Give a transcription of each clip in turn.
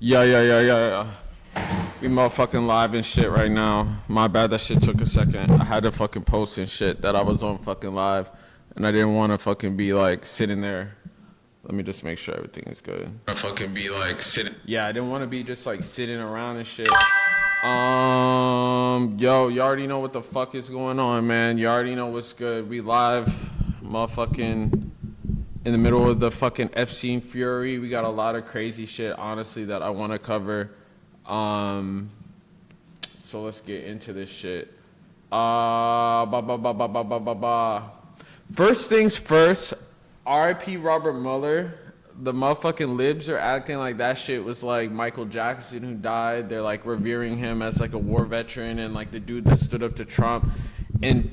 Yeah. We motherfucking live and shit right now. My bad, that shit took a second. I had to fucking post and shit that I was on fucking live, and I didn't want to fucking be like sitting there. Let me just make sure everything is good. I fucking be like sitting. Yeah, I didn't want to be just like sitting around and shit. Yo, you already know what the fuck is going on, man. You already know what's good. We live, motherfucking in the middle of the fucking Epstein fury. We got a lot of crazy shit, honestly, that I want to cover. So let's get into this shit. First things first, RIP Robert Mueller. The motherfucking libs are acting like that shit was like Michael Jackson who died. They're like revering him as like a war veteran and like the dude that stood up to Trump. And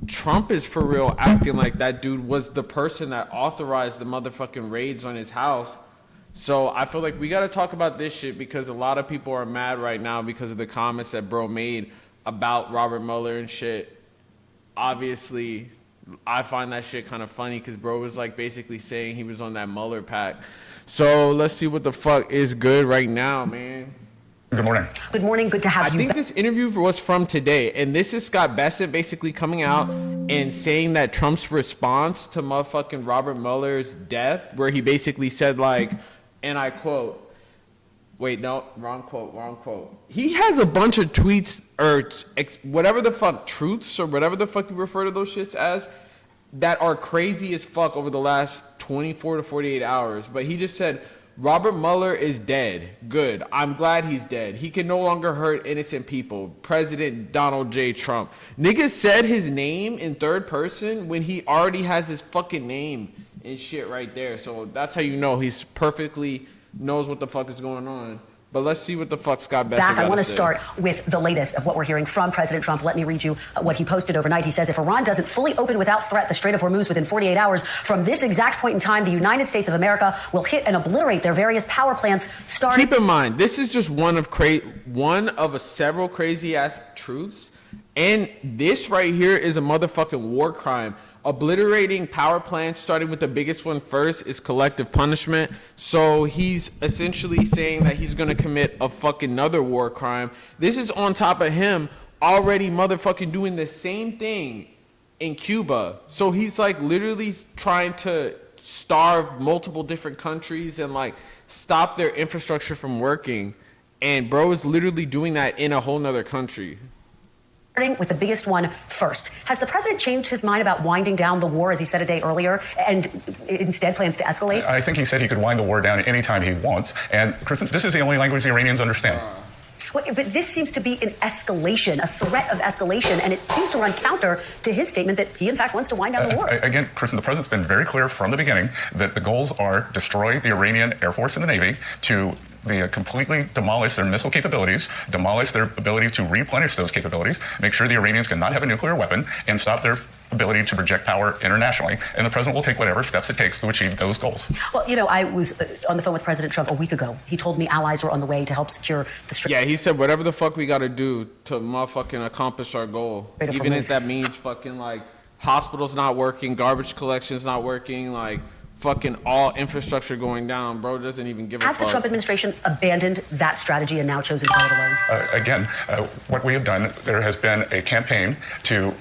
Trump is for real acting like that dude was the person that authorized the motherfucking raids on his house. So I feel like we got to talk about this shit because a lot of people are mad right now because of the comments that bro made about Robert Mueller and shit. Obviously, I find that shit kind of funny because bro was like basically saying he was on that Mueller pack. So let's see what the fuck is good right now, man. Good morning. Good morning. Good to have you. I think this interview was from today, and this is Scott Bassett basically coming out and saying that Trump's response to motherfucking Robert Mueller's death, where he basically said like, and I quote, wait, no, wrong quote. He has a bunch of tweets or whatever the fuck, truths or whatever the fuck you refer to those shits as, that are crazy as fuck over the last 24 to 48 hours. But he just said, Robert Mueller is dead. Good. I'm glad he's dead. He can no longer hurt innocent people. President Donald J. Trump. Nigga said his name in third person when he already has his fucking name and shit right there. So that's how you know he's perfectly knows what the fuck is going on. But let's see what the fuck Scott Bassett got to say. I want to start with the latest of what we're hearing from President Trump. Let me read you what he posted overnight. He says, if Iran doesn't fully open without threat the Strait of Hormuz within 48 hours, from this exact point in time, the United States of America will hit and obliterate their various power plants starting... Keep in mind, this is just one of several crazy-ass truths. And this right here is a motherfucking war crime. Obliterating power plants, starting with the biggest one first, is collective punishment. So he's essentially saying that he's going to commit a fucking another war crime. This is on top of him already motherfucking doing the same thing in Cuba. So he's like literally trying to starve multiple different countries and like stop their infrastructure from working. And bro is literally doing that in a whole nother country. Starting with the biggest one first. Has the president changed his mind about winding down the war, as he said a day earlier, and instead plans to escalate? I think he said he could wind the war down anytime he wants. And Kristen, this is the only language the Iranians understand. But this seems to be an escalation, a threat of escalation, and it seems to run counter to his statement that he, in fact, wants to wind down the war. Again, Kristen, the president's been very clear from the beginning that the goals are destroy the Iranian Air Force and the Navy, to completely demolish their missile capabilities, demolish their ability to replenish those capabilities, make sure the Iranians cannot have a nuclear weapon, and stop their ability to project power internationally. And the president will take whatever steps it takes to achieve those goals. Well, you know, I was on the phone with President Trump a week ago. He told me allies were on the way to help secure the Strait. Yeah, he said whatever the fuck we got to do to motherfucking accomplish our goal. Even if that means fucking like hospitals not working, garbage collections not working, like fucking all infrastructure going down. Bro doesn't even give a fuck. Has the Trump administration abandoned that strategy and now chosen to go it alone? What we have done, there has been a campaign to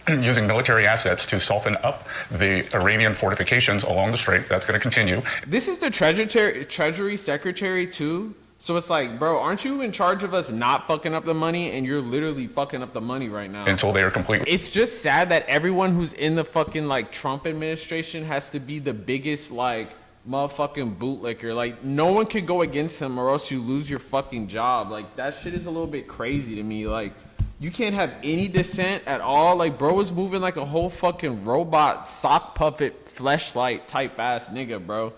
using military assets to soften up the Iranian fortifications along the strait. That's going to continue. This is the Treasury Secretary too. So it's like, bro, aren't you in charge of us not fucking up the money? And you're literally fucking up the money right now. Until they are complete. It's just sad that everyone who's in the fucking like Trump administration has to be the biggest like motherfucking bootlicker. Like no one could go against him or else you lose your fucking job. Like that shit is a little bit crazy to me. Like you can't have any dissent at all. Like bro was moving like a whole fucking robot sock puppet fleshlight type ass nigga, bro.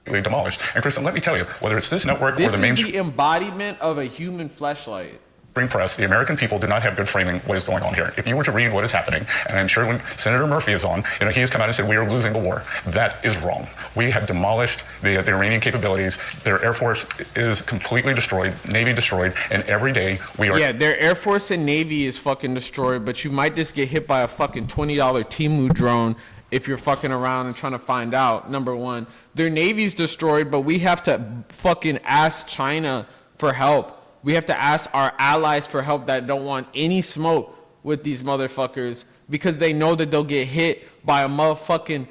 Demolished. And Kristen, let me tell you, whether it's this network or the mainstream... This is the embodiment of a human fleshlight. Press, the American people do not have good framing what is going on here. If you were to read what is happening, and I'm sure when Senator Murphy is on, you know, he has come out and said we are losing the war. That is wrong. We have demolished the Iranian capabilities. Their Air Force is completely destroyed, Navy destroyed, and every day we are... Yeah, their Air Force and Navy is fucking destroyed, but you might just get hit by a fucking $20 Temu drone if you're fucking around and trying to find out. Number one, their navy's destroyed, but we have to fucking ask China for help. We have to ask our allies for help that don't want any smoke with these motherfuckers because they know that they'll get hit by a motherfucking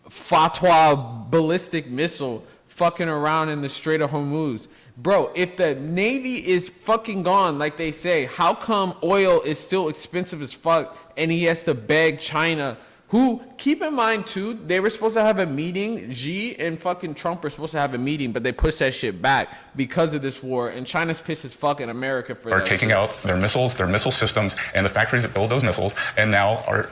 fatwa ballistic missile fucking around in the Strait of Hormuz. Bro, if the Navy is fucking gone, like they say, how come oil is still expensive as fuck and he has to beg China? Who, keep in mind too, they were supposed to have a meeting. Xi and fucking Trump were supposed to have a meeting, but they pushed that shit back because of this war. And China's pissed as fuck in America for that. Are taking out their missiles, their missile systems, and the factories that build those missiles. And now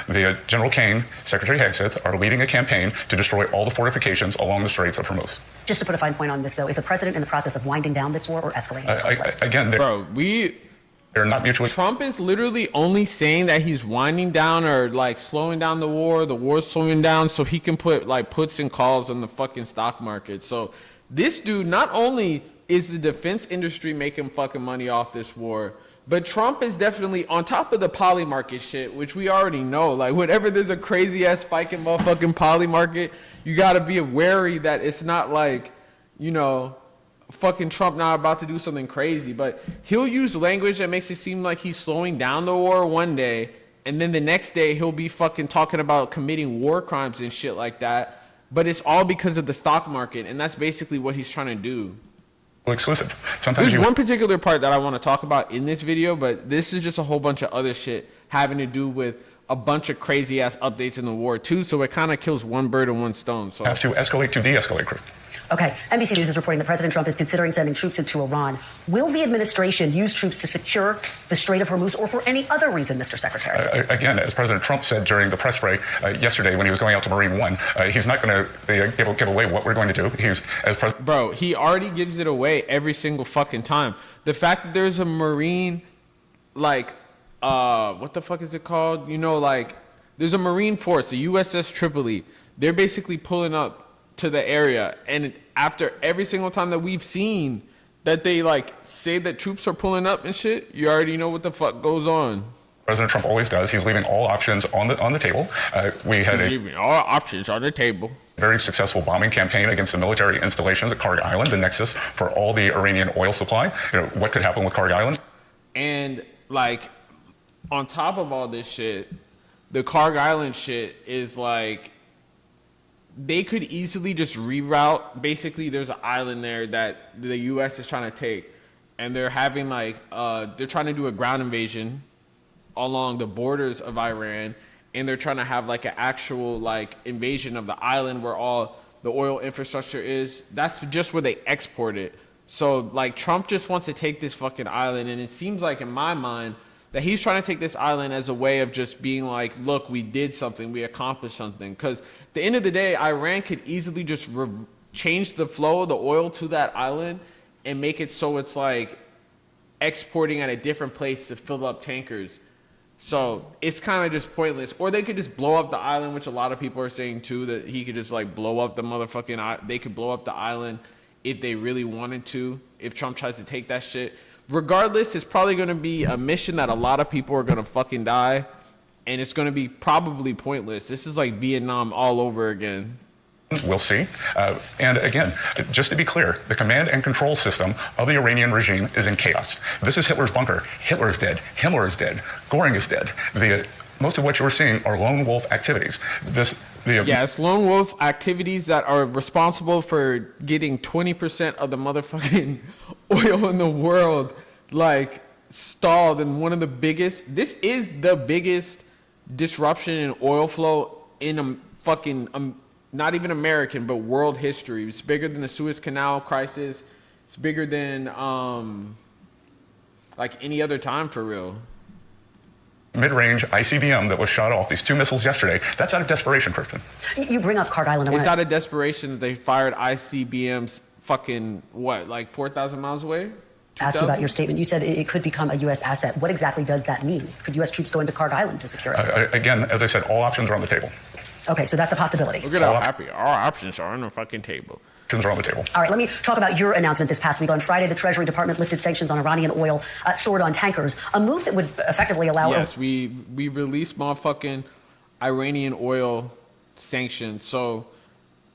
the General Kane, Secretary Hegseth, are leading a campaign to destroy all the fortifications along the Straits of Hormuz. Just to put a fine point on this, though, is the president in the process of winding down this war or escalating the conflict? Again, they're not mutually. Trump is literally only saying that he's winding down or like slowing down the war. The war's slowing down so he can put like puts and calls on the fucking stock market. So this dude, not only is the defense industry making fucking money off this war, but Trump is definitely on top of the poly market shit, which we already know. Like whenever there's a crazy ass spike in motherfucking poly market, you gotta be wary that it's not like, you know, fucking Trump not about to do something crazy, but he'll use language that makes it seem like he's slowing down the war one day, and then the next day he'll be fucking talking about committing war crimes and shit like that. But it's all because of the stock market, and that's basically what he's trying to do. Exclusive. Sometimes there's one particular part that I want to talk about in this video, but this is just a whole bunch of other shit having to do with a bunch of crazy ass updates in the war too. So it kind of kills one bird with one stone. So have to escalate to de-escalate, Chris. Okay, NBC News is reporting that President Trump is considering sending troops into Iran. Will the administration use troops to secure the Strait of Hormuz or for any other reason, Mr. Secretary? Again, as President Trump said during the press break yesterday when he was going out to Marine One, he's not going to give away what we're going to do. Bro, he already gives it away every single fucking time. The fact that there's a Marine, like, what the fuck is it called? You know, like, there's a Marine force, the USS Tripoli. They're basically pulling up to the area, and after every single time that we've seen that they like say that troops are pulling up and shit, you already know what the fuck goes on. President Trump always does. He's leaving all options on the table. Leaving all options on the table. Very successful bombing campaign against the military installations at Karg Island, the nexus for all the Iranian oil supply. You know, what could happen with Karg Island? And like on top of all this shit, the Karg Island shit is like, they could easily just reroute. Basically, there's an island there that the U.S. is trying to take, and they're having like they're trying to do a ground invasion along the borders of Iran, and they're trying to have like an actual like invasion of the island where all the oil infrastructure is. That's just where they export it. So like Trump just wants to take this fucking island, and it seems like in my mind that he's trying to take this island as a way of just being like, look, we did something, we accomplished something. Because at the end of the day, Iran could easily just change the flow of the oil to that island and make it so it's like exporting at a different place to fill up tankers. So it's kind of just pointless. Or they could just blow up the island, which a lot of people are saying too, that he could just like blow up the motherfucking, they could blow up the island if they really wanted to, if Trump tries to take that shit. Regardless, it's probably going to be a mission that a lot of people are going to fucking die, and it's going to be probably pointless. This is like Vietnam all over again. We'll see. And again, just to be clear, the command and control system of the Iranian regime is in chaos. This is Hitler's bunker. Hitler is dead. Himmler is dead. Goring is dead. Most of what you're seeing are lone wolf activities. It's lone wolf activities that are responsible for getting 20% of the motherfucking oil in the world, like, stalled. And one of the biggest, this is the biggest disruption in oil flow in not even American, but world history. It's bigger than the Suez Canal crisis. It's bigger than, like, any other time for real. Mid-range ICBM that was shot off, these two missiles yesterday, that's out of desperation, Kristen. You bring up Karg Island. It's out of desperation that they fired ICBMs fucking, what, like 4,000 miles away? Ask you about your statement. You said it could become a U.S. asset. What exactly does that mean? Could U.S. troops go into Karg Island to secure it? Again, as I said, all options are on the table. Okay, so that's a possibility. Look at how happy. All options are on the fucking table. Options are on the table. All right, let me talk about your announcement this past week. On Friday, the Treasury Department lifted sanctions on Iranian oil stored on tankers, a move that would effectively allow... Yes, we released motherfucking Iranian oil sanctions. So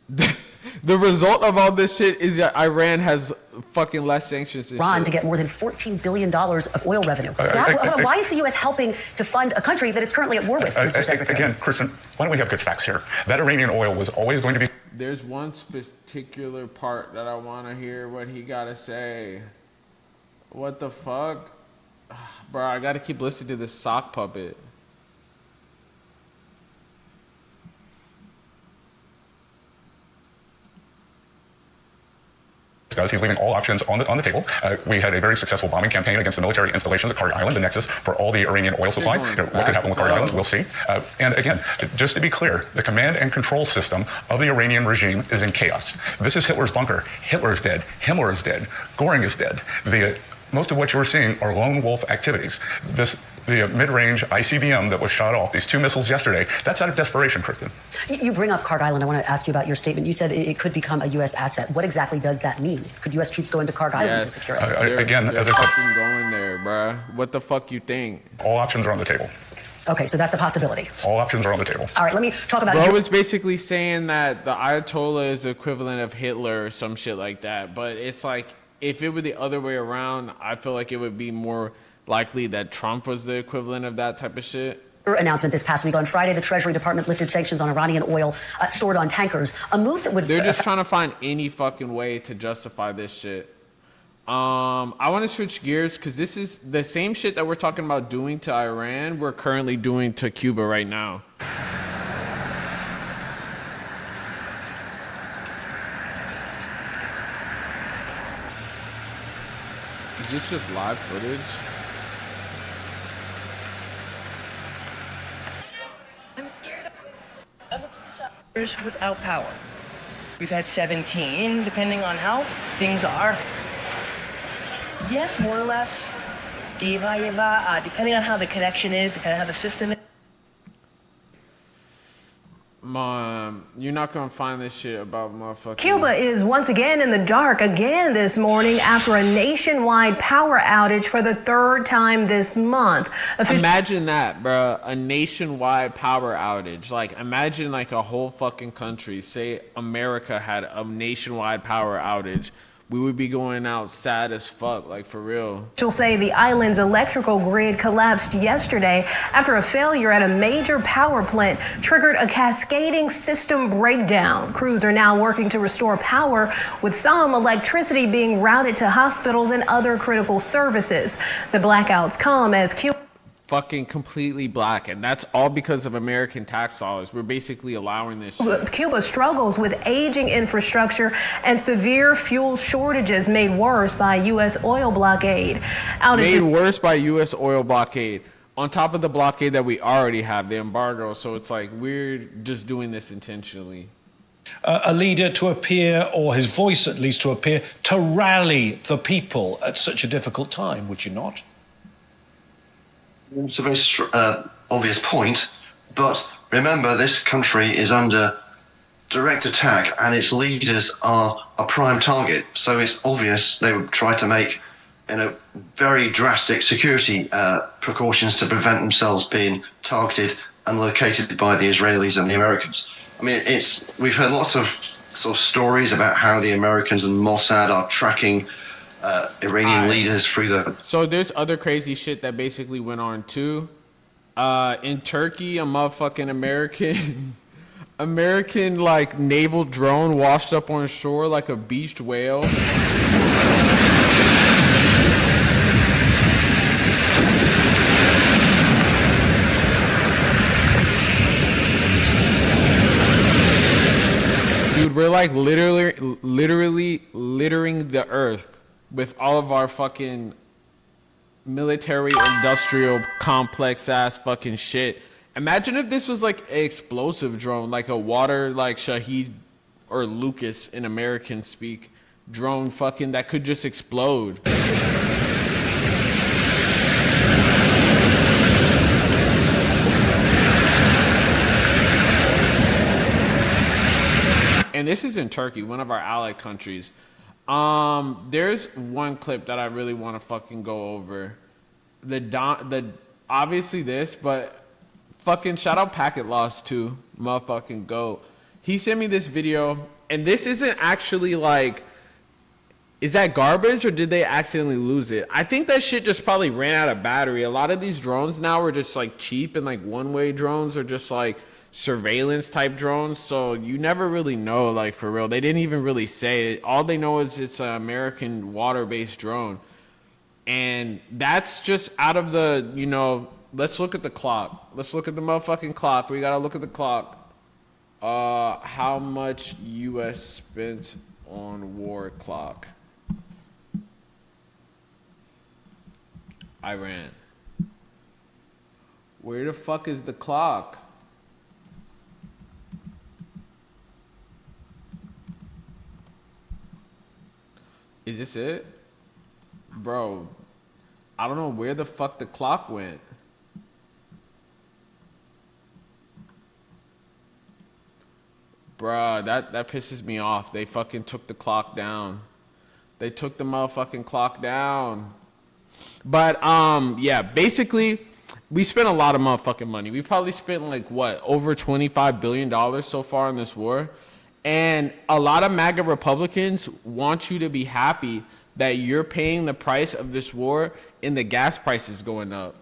the result of all this shit is that Iran has fucking less sanctions than Iran shit. to get more than $14 billion of oil revenue. Why is the U.S. helping to fund a country that it's currently at war with, Mr. Secretary? Again, Kristen, why don't we have good facts here? That Iranian oil was always going to be... There's one particular part that I want to hear what he got to say. What the fuck? Bro, I got to keep listening to this sock puppet. He's leaving all options on the table. We had a very successful bombing campaign against the military installations at Kari Island, the nexus for all the Iranian oil supply. What could happen with Kari Island, we'll see. And again, just to be clear, the command and control system of the Iranian regime is in chaos. This is Hitler's bunker. Hitler's dead. Himmler is dead. Goring is dead. Most of what you were seeing are lone wolf activities. The mid-range ICBM that was shot off, these 2 missiles yesterday, that's out of desperation, Kristen. You bring up Kari Island. I want to ask you about your statement. You said it could become a U.S. asset. What exactly does that mean? Could U.S. troops go into Kari Island to secure it? Again, they're as I said, fucking going there, bruh. What the fuck you think? all options are on the table. Okay, so that's a possibility. All options are on the table. All right, let me talk about... Bro was basically saying that the Ayatollah is the equivalent of Hitler or some shit like that. But it's like, if it were the other way around, I feel like it would be more likely that Trump was the equivalent of that type of shit. Announcement this past week. On Friday, the Treasury Department lifted sanctions on Iranian oil stored on tankers, a move that would... They're just trying to find any fucking way to justify this shit. I want to switch gears because this is the same shit that we're talking about doing to Iran, we're currently doing to Cuba right now. Is this just live footage? I'm scared of the police officers without power. We've had 17, depending on how things are. Yes, more or less. Depending on how the connection is, depending on how the system is. Mom, you're not gonna find this shit about motherfucking... Cuba is once again in the dark again this morning after a nationwide power outage for the 3rd time this month. Imagine that, bro. A nationwide power outage. Like, imagine like a whole fucking country. Say America had a nationwide power outage. We would be going out sad as fuck, like for real. She'll say the island's electrical grid collapsed yesterday after a failure at a major power plant triggered a cascading system breakdown. Crews are now working to restore power, with some electricity being routed to hospitals and other critical services. The blackouts come as Cuba Fucking completely black, and that's all because of American tax dollars. We're basically allowing this shit. Cuba struggles with aging infrastructure and severe fuel shortages made worse by U.S. oil blockade. Made worse by U.S. oil blockade. On top of the blockade that we already have, the embargo. So it's like we're just doing this intentionally. A leader to appear, or his voice at least to appear, to rally the people at such a difficult time, would you not? It's a very obvious point, but remember this country is under direct attack and its leaders are a prime target. So it's obvious they would try to make very drastic security precautions to prevent themselves being targeted and located by the Israelis and the Americans. I mean, we've heard lots of sort of stories about how the Americans and Mossad are tracking Iranian leaders through the... So there's other crazy shit that basically went on too. In Turkey, a motherfucking American like naval drone washed up on shore like a beached whale. Dude, we're like literally littering the earth with all of our fucking military industrial complex ass fucking shit. Imagine if this was like an explosive drone, like a water like Shaheed or Lucas in American speak drone fucking that could just explode. And this is in Turkey, one of our allied countries. There's one clip that I really want to fucking go over. Obviously this, but Fucking shout out Packet Lost too. Motherfucking GOAT. He sent me this video, and this isn't actually like, is that garbage or did they accidentally lose it? I think that shit just probably ran out of battery. A lot of these drones now are just like cheap and like one-way drones or just like surveillance type drones. So you never really know, like for real. They didn't even really say it. All they know is it's an American water-based drone. And that's just out of the, you know, let's look at the clock. Let's look at the motherfucking clock. We gotta look at the clock. How much U.S. spent on war clock? Iran. Where the fuck is the clock? Is this it? Bro, I don't know where the fuck the clock went. Bruh, that pisses me off. They fucking took the clock down. They took the motherfucking clock down. But, yeah, basically, we spent a lot of motherfucking money. We probably spent, like, what, over $25 billion so far in this war. And a lot of MAGA Republicans want you to be happy that you're paying the price of this war and the gas prices going up.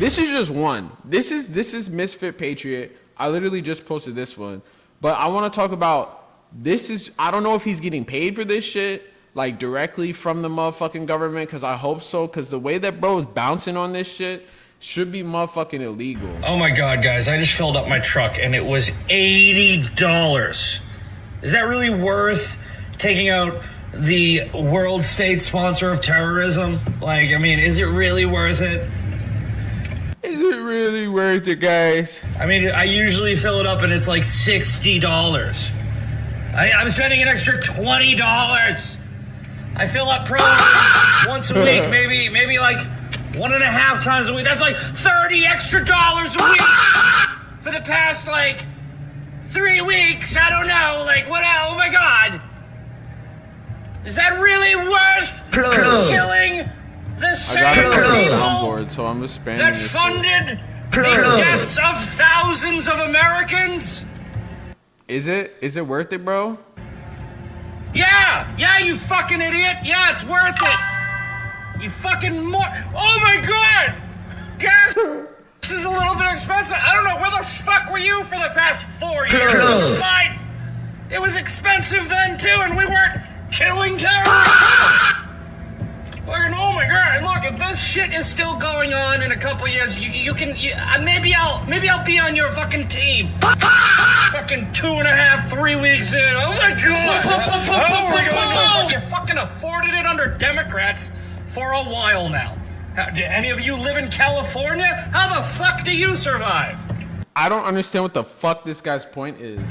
This is just one. This is Misfit Patriot. I literally just posted this one. But I want to talk about this is, I don't know if he's getting paid for this shit, like directly from the motherfucking government, because I hope so, because the way that bro is bouncing on this shit should be motherfucking illegal. Oh my God, guys, I just filled up my truck and it was $80. Is that really worth taking out the world state sponsor of terrorism? Like, I mean, is it really worth it? Is it really worth it, guys? I mean, I usually fill it up and it's like $60. I'm spending an extra $20. I fill up probably once a week, maybe like 1.5 times a week. That's like $30 extra a week for the past like 3 weeks. I don't know, like what? Oh my God, is that really worth killing the same people soundboard, so I'm just spamming that this funded the deaths of thousands of Americans? Is it worth it, bro? Yeah, you fucking idiot. Yeah, it's worth it. You fucking oh my God! Gas is a little bit expensive. I don't know, where the fuck were you for the past 4 years? Fine. It was expensive then too, and we weren't killing terrorists. Oh my God! Look, if this shit is still going on in a couple years, maybe I'll be on your fucking team. Fucking 2.5, 3 weeks in. Oh my God! Oh my God! You fucking afforded it under Democrats for a while now. Do any of you live in California? How the fuck do you survive? I don't understand what the fuck this guy's point is.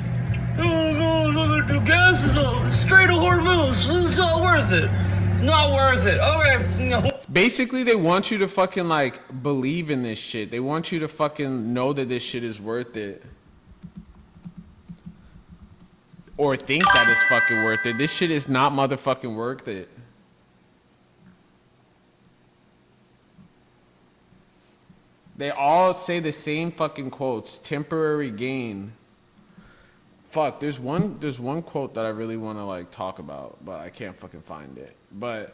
The gas is straight to Hormuz. It's not worth it. Not worth it. Okay. No. Basically, they want you to fucking like believe in this shit. They want you to fucking know that this shit is worth it. Or think that it's fucking worth it. This shit is not motherfucking worth it. They all say the same fucking quotes. Temporary gain. Fuck, there's one quote that I really want to like talk about, but I can't fucking find it. But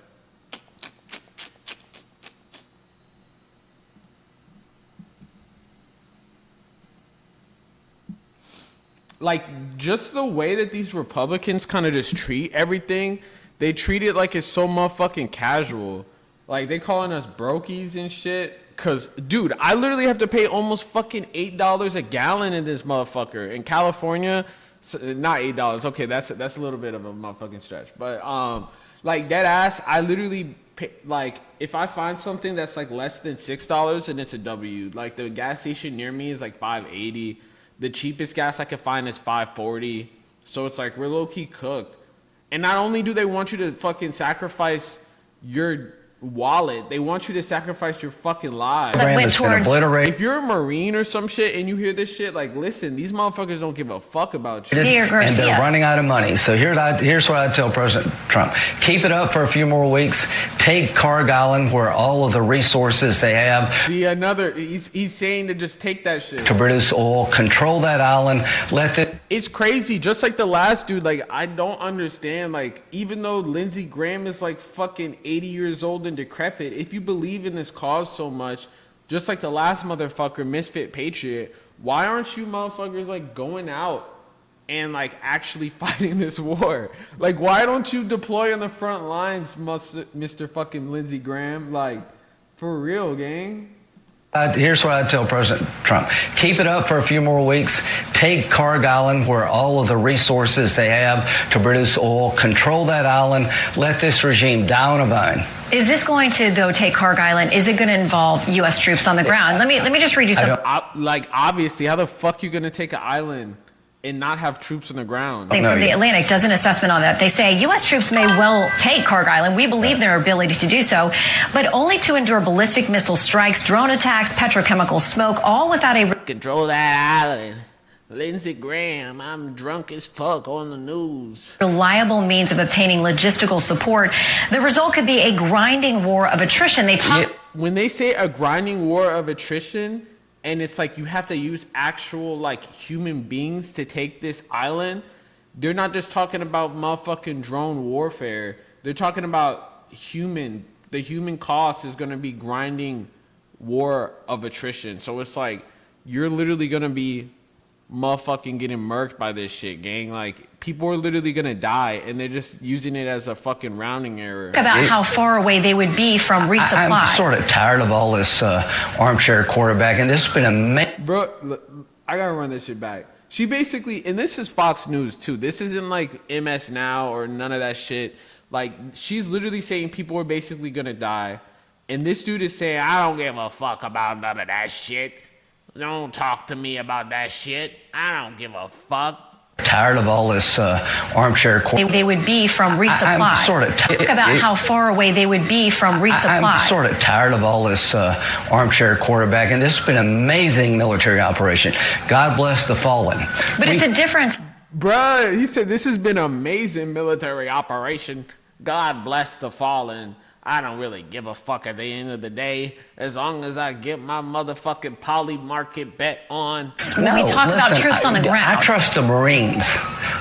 like just the way that these Republicans kind of just treat everything, they treat it like it's so motherfucking casual. Like they calling us brokies and shit. Cause dude, I literally have to pay almost fucking $8 a gallon in this motherfucker. In California, not $8. Okay, that's a little bit of a motherfucking stretch. But like dead ass, I literally pay, like if I find something that's like less than $6 and it's a W. Like the gas station near me is like $5.80. The cheapest gas I can find is $5.40. So it's like we're low key cooked. And not only do they want you to fucking sacrifice your wallet. They want you to sacrifice your fucking lives. That went towards. If you're a Marine or some shit and you hear this shit, like, listen, these motherfuckers don't give a fuck about you. And they're running out of money. So here's what I tell President Trump. Keep it up for a few more weeks. Take Carg Island, where all of the resources they have. See, he's saying to just take that shit. To produce oil, control that island, It's crazy, just like the last dude. Like, I don't understand. Like, even though Lindsey Graham is like fucking 80 years old and decrepit, if you believe in this cause so much, just like the last motherfucker, Misfit Patriot, why aren't you motherfuckers like going out and like actually fighting this war? Like, why don't you deploy on the front lines, Mr. fucking Lindsey Graham? Like, for real, gang. Here's what I tell President Trump. Keep it up for a few more weeks. Take Carg Island, where all of the resources they have to produce oil. Control that island. Let this regime die on a vine. Is this going to, though, take Carg Island? Is it going to involve U.S. troops on the ground? Let me just read you something. Like, obviously, how the fuck you going to take an island and not have troops on the ground? From the Atlantic does an assessment on that. They say U.S. troops may well take Carg Island. We believe their ability to do so, but only to endure ballistic missile strikes, drone attacks, petrochemical smoke, all without a... Control that island. Lindsey Graham, I'm drunk as fuck on the news. Reliable means of obtaining logistical support. The result could be a grinding war of attrition. When they say a grinding war of attrition, and it's like you have to use actual like human beings to take this island, they're not just talking about motherfucking drone warfare. They're talking about the human cost is going to be grinding war of attrition. So it's like you're literally going to be motherfucking getting murked by this shit, gang. Like, people are literally gonna die, and they're just using it as a fucking rounding error. About how far away they would be from resupply. I'm sort of tired of all this armchair quarterbacking. This has been amazing. Bro, look, I gotta run this shit back. She basically, and this is Fox News too. This isn't like MS Now or none of that shit. Like, she's literally saying people are basically gonna die, and this dude is saying, I don't give a fuck about none of that shit. Don't talk to me about that shit. I don't give a fuck. Tired of all this armchair quarterbacking. They would be from resupply. I'm sort of Talk about how far away they would be from resupply. I'm sort of tired of all this armchair quarterbacking. This has been an amazing military operation. God bless the fallen. But it's a difference. Bruh, he said this has been an amazing military operation. God bless the fallen. I don't really give a fuck at the end of the day, as long as I get my motherfucking poly market bet on. When we talk about troops on the ground. I trust the Marines,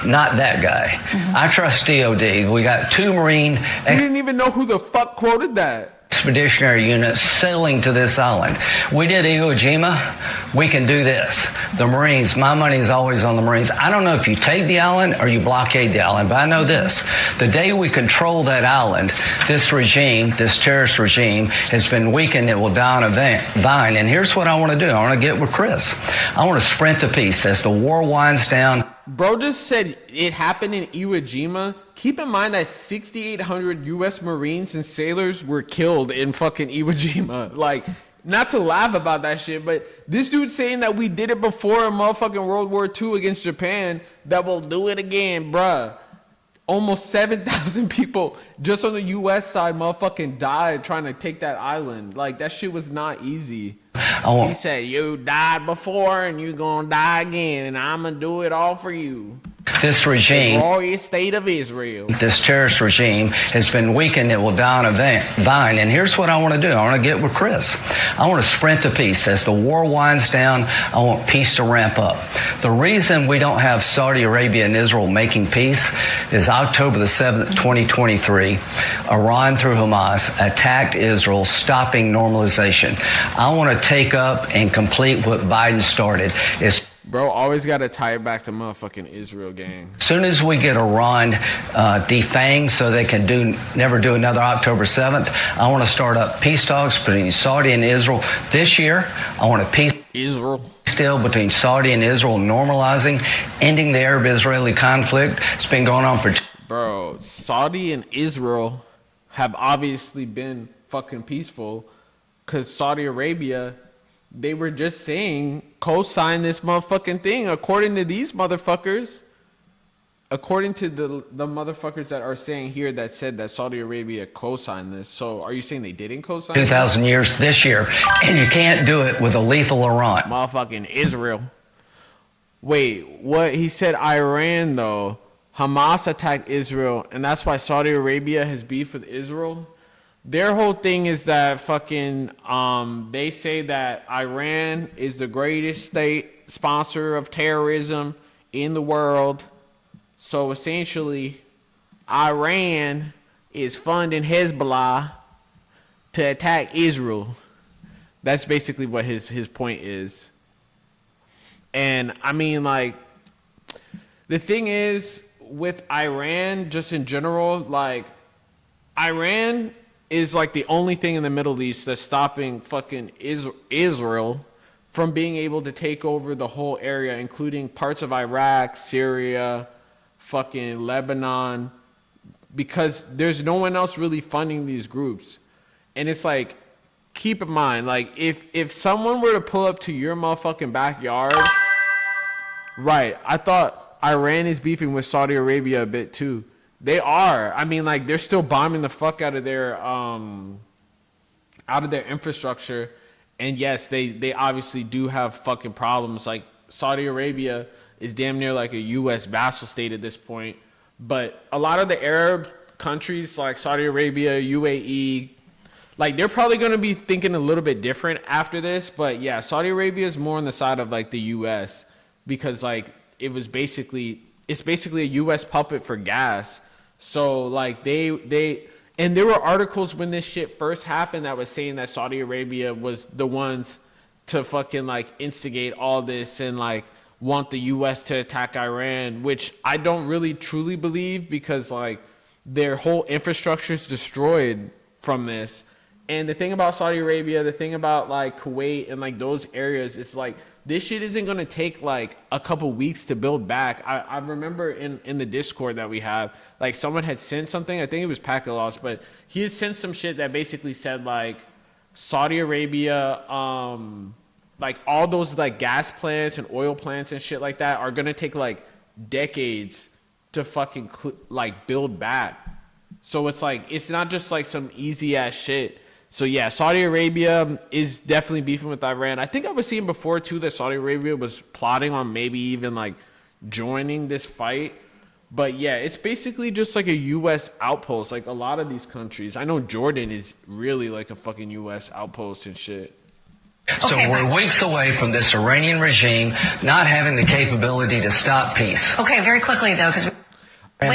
not that guy. I trust DOD. We got two Marine. You didn't even know who the fuck quoted that. Expeditionary units sailing to this island. We did Iwo Jima. We can do this. The Marines, my money is always on the Marines. I don't know if you take the island or you blockade the island, but I know this. The day we control that island, this regime, this terrorist regime, has been weakened. It will die on a vine. And here's what I want to do. I want to get with Chris. I want to sprint to peace as the war winds down. Bro just said it happened in Iwo Jima. Keep in mind that 6,800 U.S. Marines and sailors were killed in fucking Iwo Jima. Like, not to laugh about that shit, but this dude saying that we did it before in motherfucking World War II against Japan, that we'll do it again, bruh. Almost 7,000 people just on the U.S. side motherfucking died trying to take that island. Like, that shit was not easy. He said, you died before and you gonna die again, and I'm gonna do it all for you. This regime, the glorious state of Israel, this terrorist regime has been weakened. It will die on a vine. And here's what I want to do. I want to get with Chris. I want to sprint to peace. As the war winds down, I want peace to ramp up. The reason we don't have Saudi Arabia and Israel making peace is October the 7th, 2023, Iran through Hamas attacked Israel, stopping normalization. I want to take up and complete what Biden started. Bro, always got to tie it back to motherfucking Israel, gang. As soon as we get Iran defanged so they can never do another October 7th, I want to start up peace talks between Saudi and Israel this year. I want a peace deal between Saudi and Israel, normalizing, ending the Arab-Israeli conflict. It's been going on for... Bro, Saudi and Israel have obviously been fucking peaceful because Saudi Arabia... They were just saying, co-sign this motherfucking thing. According to these motherfuckers, according to the motherfuckers that are saying here that said that Saudi Arabia co-signed this. So are you saying they didn't co-sign 2,000 years this year, and you can't do it with a lethal Iran. Motherfucking Israel. Wait, what? He said Iran, though. Hamas attacked Israel, and that's why Saudi Arabia has beef with Israel. Their whole thing is that fucking, they say that Iran is the greatest state sponsor of terrorism in the world. So essentially, Iran is funding Hezbollah to attack Israel. That's basically what his point is. And I mean, like, the thing is with Iran, just in general, like, Iran is like the only thing in the Middle East that's stopping fucking Israel from being able to take over the whole area, including parts of Iraq, Syria, fucking Lebanon, because there's no one else really funding these groups. And it's like, keep in mind, like, if someone were to pull up to your motherfucking backyard, right, I thought Iran is beefing with Saudi Arabia a bit too. They are. I mean, like, they're still bombing the fuck out of their infrastructure. And yes, they obviously do have fucking problems. Like, Saudi Arabia is damn near like a U.S. vassal state at this point. But a lot of the Arab countries like Saudi Arabia, UAE, like, they're probably going to be thinking a little bit different after this. But yeah, Saudi Arabia is more on the side of like the U.S. because, like, it's basically a U.S. puppet for gas. So like and there were articles when this shit first happened that was saying that Saudi Arabia was the ones to fucking like instigate all this and like want the U.S. to attack Iran, which I don't really truly believe because like their whole infrastructure is destroyed from this. And the thing about Saudi Arabia, the thing about like Kuwait and like those areas, it's like this shit isn't going to take like a couple weeks to build back. I remember in the Discord that we have, like someone had sent something, I think it was Packalos, but he had sent some shit that basically said like Saudi Arabia, like all those like gas plants and oil plants and shit like that are going to take like decades to fucking like build back. So it's like, it's not just like some easy ass shit. So yeah, Saudi Arabia is definitely beefing with Iran. I think I was seeing before too that Saudi Arabia was plotting on maybe even like joining this fight. But yeah, it's basically just like a U.S. outpost. Like a lot of these countries, I know Jordan is really like a fucking U.S. outpost and shit. So we're weeks away from this Iranian regime not having the capability to stop peace. Okay, very quickly though, because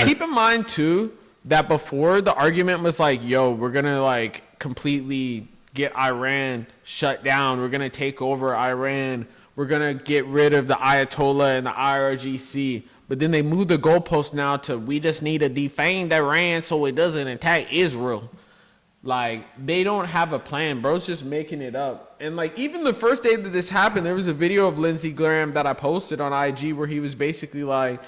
keep in mind too that before the argument was like, yo, we're gonna like completely get Iran shut down. We're gonna take over Iran. We're gonna get rid of the Ayatollah and the IRGC. But then they moved the goalpost now to we just need to defang Iran so it doesn't attack Israel. Like, they don't have a plan. Bro's just making it up. And like, even the first day that this happened, there was a video of Lindsey Graham that I posted on IG where he was basically like,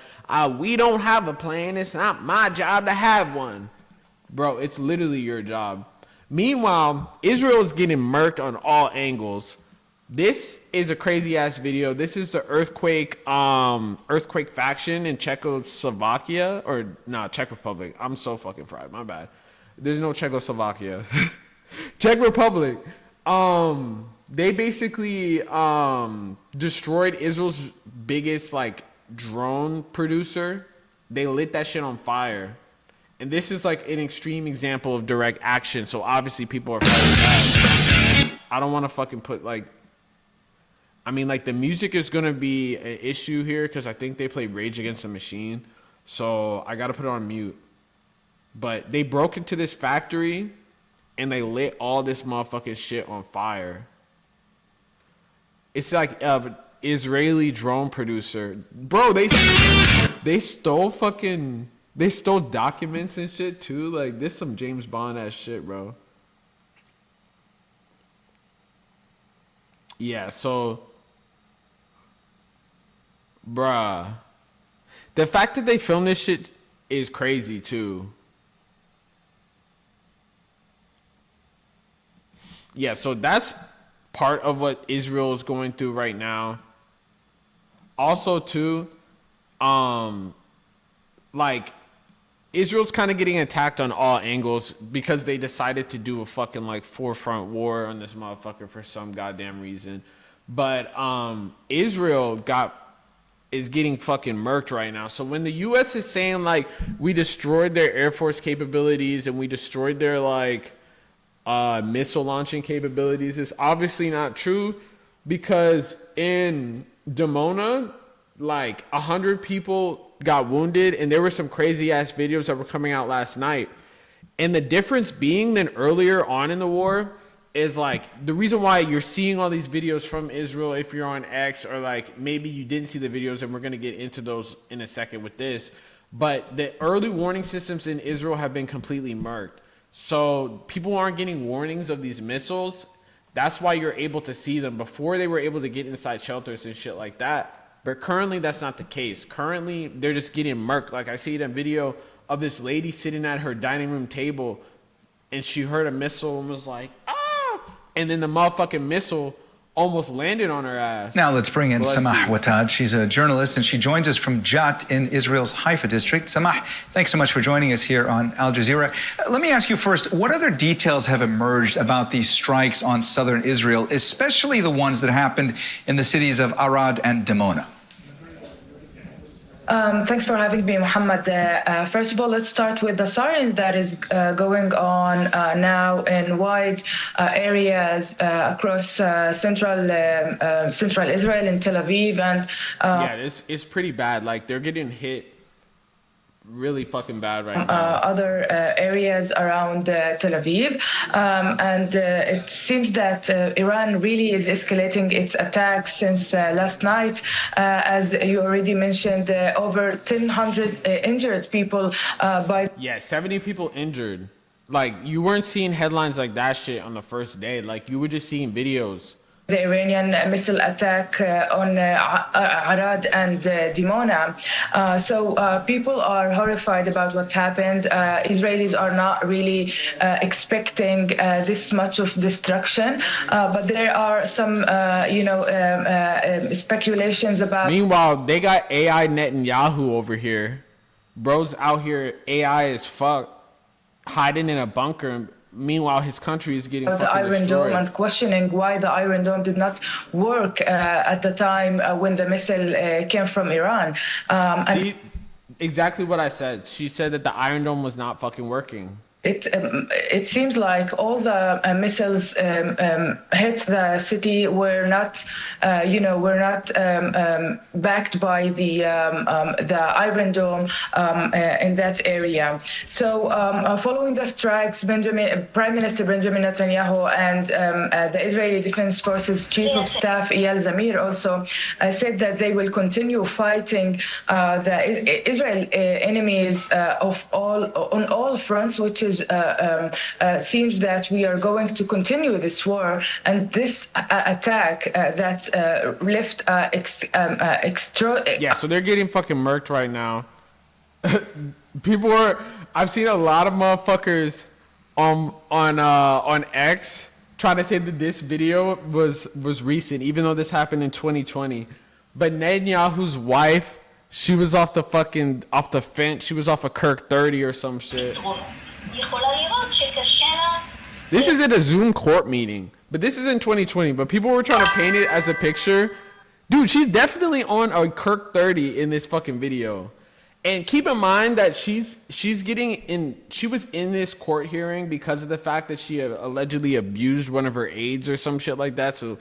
we don't have a plan. It's not my job to have one. Bro, it's literally your job. Meanwhile, Israel is getting murked on all angles. This is a crazy ass video. This is the earthquake faction in Czechoslovakia Czech Republic. I'm so fucking fried. My bad. There's no Czechoslovakia. Czech Republic. They basically destroyed Israel's biggest like drone producer. They lit that shit on fire. And this is like an extreme example of direct action. So obviously people are fighting back. I don't want to fucking put like, I mean, like the music is going to be an issue here because I think they play Rage Against the Machine. So I got to put it on mute. But they broke into this factory and they lit all this motherfucking shit on fire. It's like an Israeli drone producer. Bro, they stole documents and shit too. Like, this some James Bond ass shit, bro. Yeah, so, bruh. The fact that they filmed this shit is crazy too. Yeah, so that's part of what Israel is going through right now. Also, too, like, Israel's kind of getting attacked on all angles because they decided to do a fucking like forefront war on this motherfucker for some goddamn reason. But Israel is getting fucking murked right now. So when the U.S. is saying like we destroyed their Air Force capabilities and we destroyed their like missile launching capabilities, it's obviously not true, because in Dimona, like 100 people got wounded, and there were some crazy ass videos that were coming out last night. And the difference being than earlier on in the war is like the reason why you're seeing all these videos from Israel, if you're on X, or like maybe you didn't see the videos, and we're going to get into those in a second with this, but the early warning systems in Israel have been completely murked. So people aren't getting warnings of these missiles. That's why you're able to see them. Before, they were able to get inside shelters and shit like that. But currently, that's not the case. Currently, they're just getting murked. Like, I see a video of this lady sitting at her dining room table, and she heard a missile and was like, ah! And then the motherfucking missile almost landed on her ass. Now let's bring in Samah Watad. She's a journalist, and she joins us from Jat in Israel's Haifa district. Samah, thanks so much for joining us here on Al Jazeera. Let me ask you first, what other details have emerged about these strikes on southern Israel, especially the ones that happened in the cities of Arad and Dimona? Thanks for having me, Muhammad. First of all, let's start with the sirens that is going on now in wide areas across central Israel in Tel Aviv, and yeah, it's pretty bad. Like, they're getting hit really fucking bad right now. Other areas around Tel Aviv, and it seems that Iran really is escalating its attacks since last night. As you already mentioned, over 1,000 injured people by... Yeah, 70 people injured. Like, you weren't seeing headlines like that shit on the first day. Like, you were just seeing videos. The Iranian missile attack on Arad and Dimona. So people are horrified about what's happened. Israelis are not really expecting this much of destruction, but there are some, speculations about... Meanwhile, they got AI Netanyahu over here. Bro's out here AI as fuck, hiding in a bunker. Meanwhile, his country is getting fucking Iron destroyed. Dome, and questioning why the Iron Dome did not work at the time when the missile came from Iran. See, exactly what I said. She said that the Iron Dome was not fucking working. It seems like all the missiles hit the city were not, backed by the Iron Dome in that area. So following the strikes, Prime Minister Benjamin Netanyahu and the Israeli Defense Forces Chief of Staff Eyal Zamir also said that they will continue fighting the Israel enemies on all fronts, which is seems that we are going to continue this war, and this attack that left yeah, so they're getting fucking murked right now. I've seen a lot of motherfuckers on X trying to say that this video was recent, even though this happened in 2020. But Netanyahu's wife, she was off the fence. She was off of Kirk 30 or some shit. This is at a Zoom court meeting, but this is in 2020. But people were trying to paint it as a picture. Dude, she's definitely on a Kirk 30 in this fucking video. And keep in mind that she was in this court hearing because of the fact that she allegedly abused one of her aides or some shit like that. So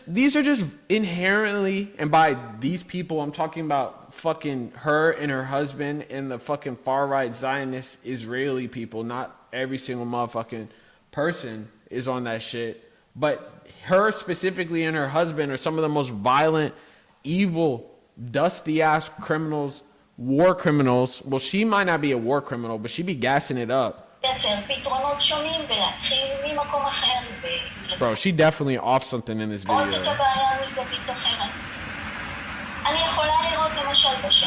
these are just inherently, and by these people, I'm talking about fucking her and her husband and the fucking far right Zionist Israeli people. Not every single motherfucking person is on that shit, but her specifically and her husband are some of the most violent, evil, dusty ass criminals, war criminals. Well, she might not be a war criminal, but she be gassing it up. Bro, she definitely off something in this video.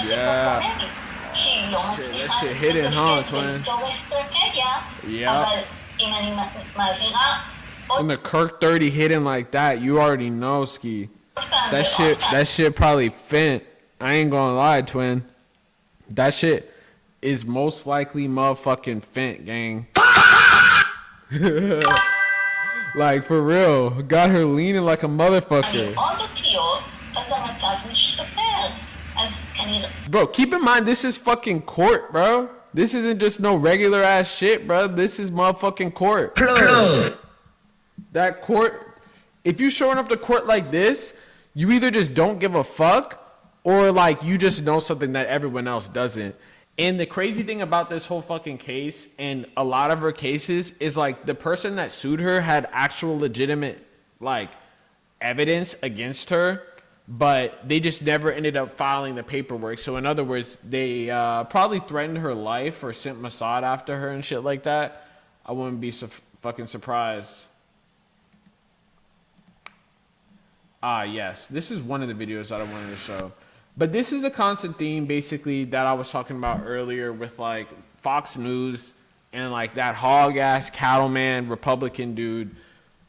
Yeah. Shit, that shit hidden, huh, twin? Yeah. When the Kirk 30 hidden like that, you already know, Ski. That shit probably fent. I ain't gonna lie, twin. That shit is most likely motherfucking Fent, gang. Like, for real. Got her leaning like a motherfucker. Bro, keep in mind, this is fucking court, bro. This isn't just no regular ass shit, bro. This is motherfucking court. That court, if you showing up to court like this, you either just don't give a fuck or like you just know something that everyone else doesn't. And the crazy thing about this whole fucking case and a lot of her cases is like the person that sued her had actual legitimate like evidence against her, but they just never ended up filing the paperwork. So in other words, they probably threatened her life or sent Mossad after her and shit like that. I wouldn't be fucking surprised. Yes, this is one of the videos that I wanted to show. But this is a constant theme, basically, that I was talking about earlier with, like, Fox News and, like, that hog-ass cattleman Republican dude.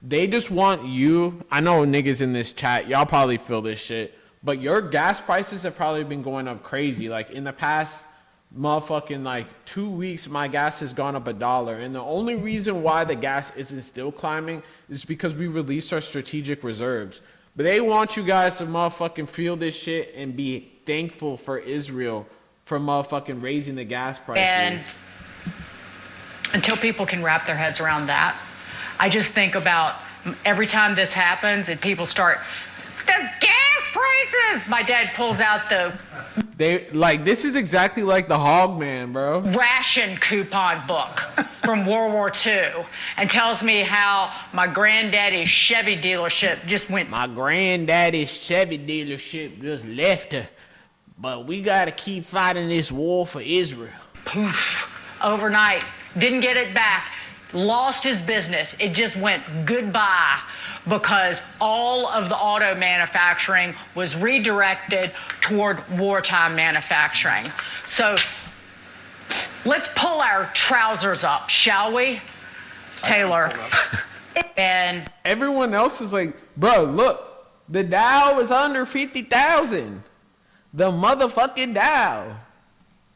They just want you. I know niggas in this chat, y'all probably feel this shit. But your gas prices have probably been going up crazy. Like, in the past motherfucking, like, 2 weeks, my gas has gone up $1. And the only reason why the gas isn't still climbing is because we released our strategic reserves. But they want you guys to motherfucking feel this shit and be thankful for Israel for motherfucking raising the gas prices. And until people can wrap their heads around that, I just think about every time this happens and people start, the gas prices! My dad pulls out the this is exactly like the hog man, bro. Ration coupon book from World War II and tells me how my granddaddy's Chevy dealership just went. My granddaddy's Chevy dealership just left her, but we gotta keep fighting this war for Israel. Poof, overnight, didn't get it back. Lost his business. It just went goodbye because all of the auto manufacturing was redirected toward wartime manufacturing. So let's pull our trousers up, shall we, Taylor? And everyone else is like, bro, look, the Dow is under 50,000. The motherfucking Dow.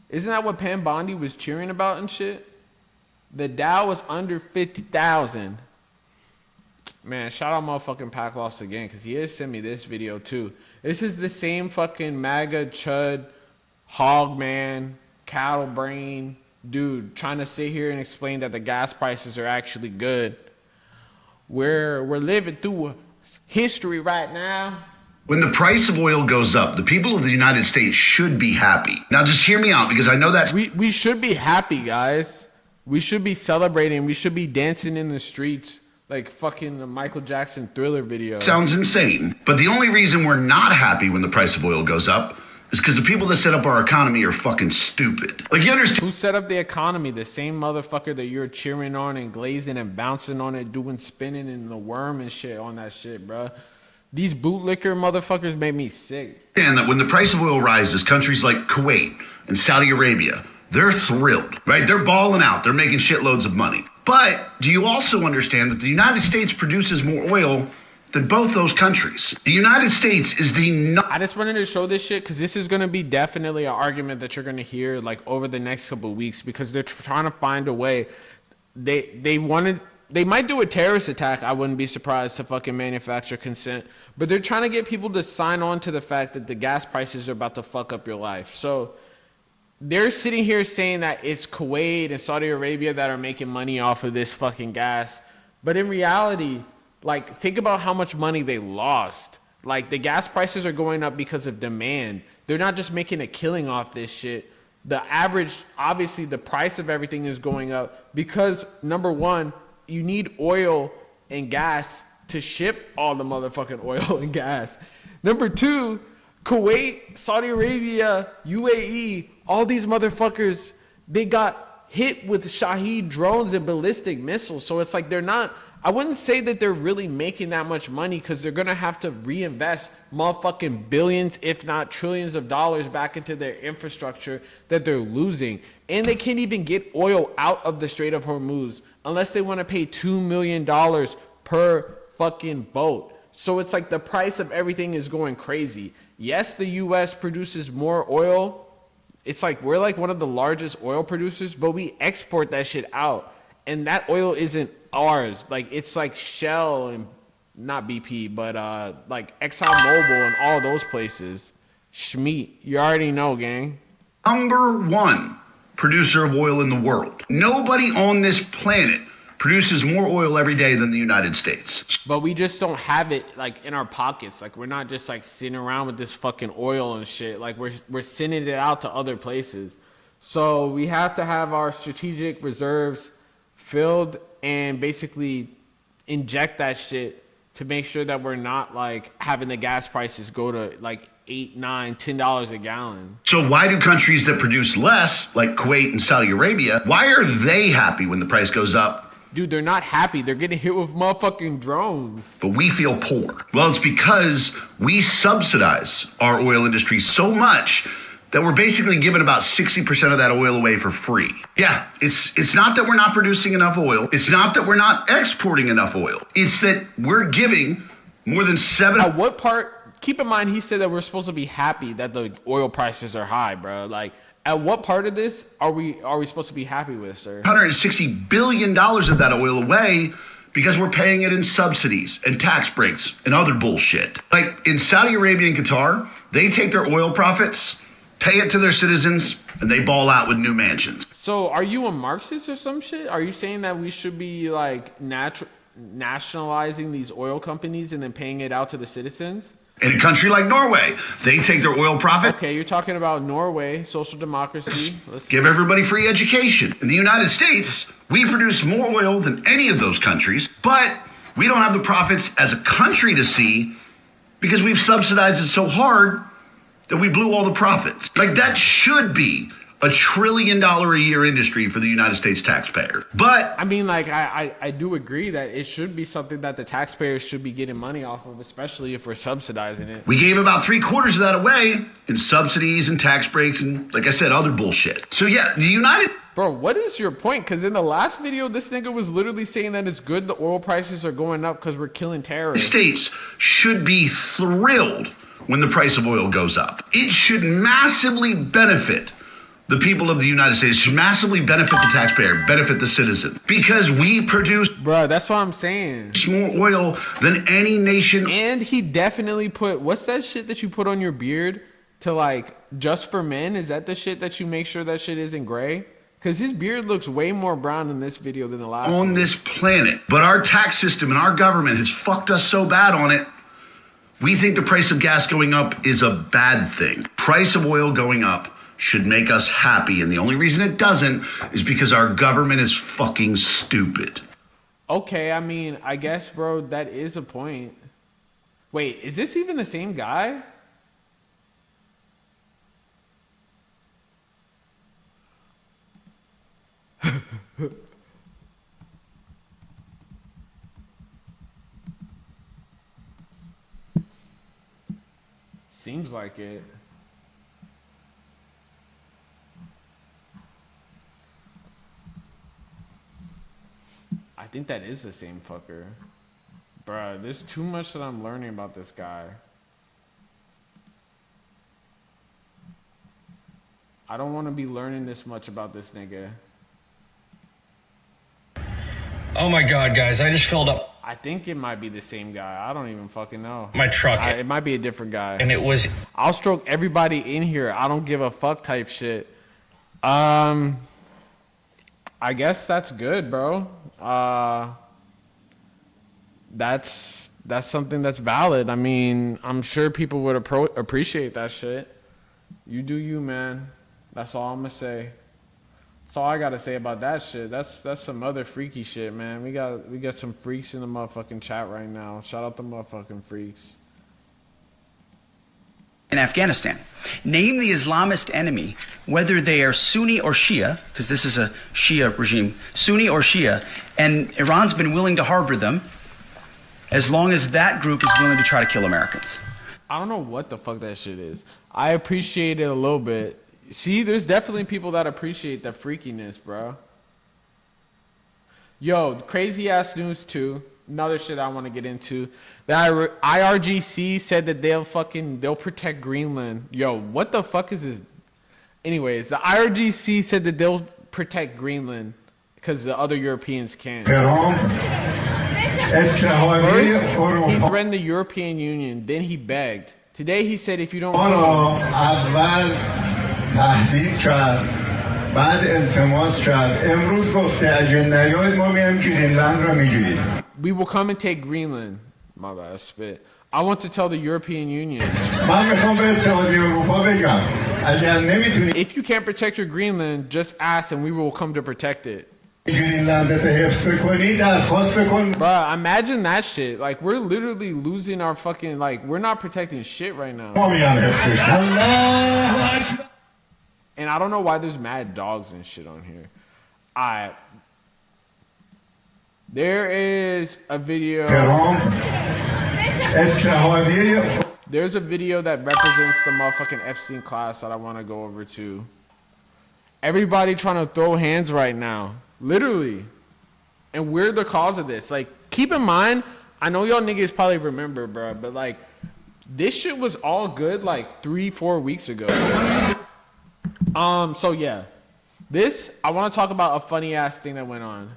Isn't that what Pam Bondi was cheering about and shit? The Dow was under 50,000. Man, shout out motherfucking Pac Loss again, because he has sent me this video too. This is the same fucking MAGA chud, hog man, cattle brain dude trying to sit here and explain that the gas prices are actually good. We're living through history right now. When the price of oil goes up, the people of the United States should be happy. Now just hear me out, because I know that we should be happy, guys. We should be celebrating. We should be dancing in the streets like fucking the Michael Jackson Thriller video. Sounds insane. But the only reason we're not happy when the price of oil goes up is because the people that set up our economy are fucking stupid. Like, you understand? Who set up the economy? The same motherfucker that you're cheering on and glazing and bouncing on it, doing spinning and the worm and shit on that shit, bro. These bootlicker motherfuckers made me sick. And that when the price of oil rises, countries like Kuwait and Saudi Arabia, they're thrilled, right? They're balling out. They're making shitloads of money. But do you also understand that the United States produces more oil than both those countries? The United States is I just wanted to show this shit because this is going to be definitely an argument that you're going to hear like over the next couple of weeks, because they're trying to find a way. They might do a terrorist attack. I wouldn't be surprised to fucking manufacture consent. But they're trying to get people to sign on to the fact that the gas prices are about to fuck up your life. So they're sitting here saying that it's Kuwait and Saudi Arabia that are making money off of this fucking gas. But in reality, like, think about how much money they lost. Like, the gas prices are going up because of demand. They're not just making a killing off this shit. The average, obviously, the price of everything is going up because, number one, you need oil and gas to ship all the motherfucking oil and gas. Number two, Kuwait, Saudi Arabia, UAE, all these motherfuckers, they got hit with Shahed drones and ballistic missiles. So it's like they're not, I wouldn't say that they're really making that much money, because they're going to have to reinvest motherfucking billions, if not trillions of dollars back into their infrastructure that they're losing. And they can't even get oil out of the Strait of Hormuz unless they want to pay $2 million per fucking boat. So it's like the price of everything is going crazy. Yes, the U.S. produces more oil it's like we're like one of the largest oil producers, but we export that shit out, and that oil isn't ours. Like it's like Shell and not BP, but like ExxonMobil and all those places. Schmeat, you already know, gang. Number one producer of oil in the world. Nobody on this planet produces more oil every day than the United States. But we just don't have it like in our pockets. Like we're not just like sitting around with this fucking oil and shit. Like we're sending it out to other places. So we have to have our strategic reserves filled and basically inject that shit to make sure that we're not like having the gas prices go to like $8, $9, $10 a gallon. So why do countries that produce less, like Kuwait and Saudi Arabia, why are they happy when the price goes up? Dude, they're not happy. They're getting hit with motherfucking drones. But we feel poor. Well, it's because we subsidize our oil industry so much that we're basically giving about 60% of that oil away for free. Yeah, it's not that we're not producing enough oil. It's not that we're not exporting enough oil. It's that we're giving more than At what part? Keep in mind, he said that we're supposed to be happy that the oil prices are high, bro. Like, at what part of this are we supposed to be happy with, sir? $160 billion of that oil away because we're paying it in subsidies and tax breaks and other bullshit. Like in Saudi Arabia and Qatar, they take their oil profits, pay it to their citizens, and they ball out with new mansions. So are you a Marxist or some shit? Are you saying that we should be like nationalizing these oil companies and then paying it out to the citizens? In a country like Norway, they take their oil profit. Okay, you're talking about Norway, social democracy. Let's give everybody free education. In the United States, we produce more oil than any of those countries, but we don't have the profits as a country to see because we've subsidized it so hard that we blew all the profits. Like that should be $1 trillion a year industry for the United States taxpayer. But I mean, like, I do agree that it should be something that the taxpayers should be getting money off of, especially if we're subsidizing it. We gave about 3/4 of that away in subsidies and tax breaks and, like I said, other bullshit. So yeah, the United... Bro, what is your point? Because in the last video, this nigga was literally saying that it's good the oil prices are going up because we're killing terrorists. States should be thrilled when the price of oil goes up. It should massively benefit the people of the United States, should massively benefit the taxpayer, benefit the citizen, because we produce, bro, that's what I'm saying, more oil than any nation. And he definitely put, what's that shit that you put on your beard to like, just for men? Is that the shit that you make sure that shit isn't gray? Because his beard looks way more brown in this video than the last one. On this planet. But our tax system and our government has fucked us so bad on it, we think the price of gas going up is a bad thing. Price of oil going up should make us happy, and the only reason it doesn't is because our government is fucking stupid. Okay, I mean, I guess, bro, that is a point. Wait, is this even the same guy? Seems like it. I think that is the same fucker. Bruh, there's too much that I'm learning about this guy. I don't want to be learning this much about this nigga. Oh my god, guys, I just filled up I think it might be the same guy. I don't even fucking know. my truck. It might be a different guy. And it was... I'll stroke everybody in here. I don't give a fuck type shit. I guess that's good, bro. That's something that's valid. I mean, I'm sure people would appreciate that shit. You do you, man. That's all I'm gonna say. That's all I gotta say about that shit. That's some other freaky shit, man. We got some freaks in the motherfucking chat right now. Shout out the motherfucking freaks. In Afghanistan. Name the Islamist enemy, whether they are Sunni or Shia, because this is a Shia regime, Sunni or Shia, and Iran's been willing to harbor them as long as that group is willing to try to kill Americans. I don't know what the fuck that shit is. I appreciate it a little bit. See, there's definitely people that appreciate the freakiness, bro. Yo, crazy ass news too. Another shit I want to get into. The IRGC said that they'll protect Greenland. Yo, what the fuck is this? Anyways, the IRGC said that they'll protect Greenland because the other Europeans can't. First, he threatened the European Union, then he begged. Today he said if you don't we will come and take Greenland. My bad, spit. I want to tell the European Union. If you can't protect your Greenland, just ask and we will come to protect it. Bruh, imagine that shit. Like, we're literally losing our fucking, like, we're not protecting shit right now. And I don't know why there's mad dogs and shit on here. There is a video. There's a video that represents the motherfucking Epstein class that I want to go over to. Everybody trying to throw hands right now. Literally. And we're the cause of this. Like, keep in mind, I know y'all niggas probably remember, bro, but like, this shit was all good like 3-4 weeks ago. So yeah. I want to talk about a funny ass thing that went on.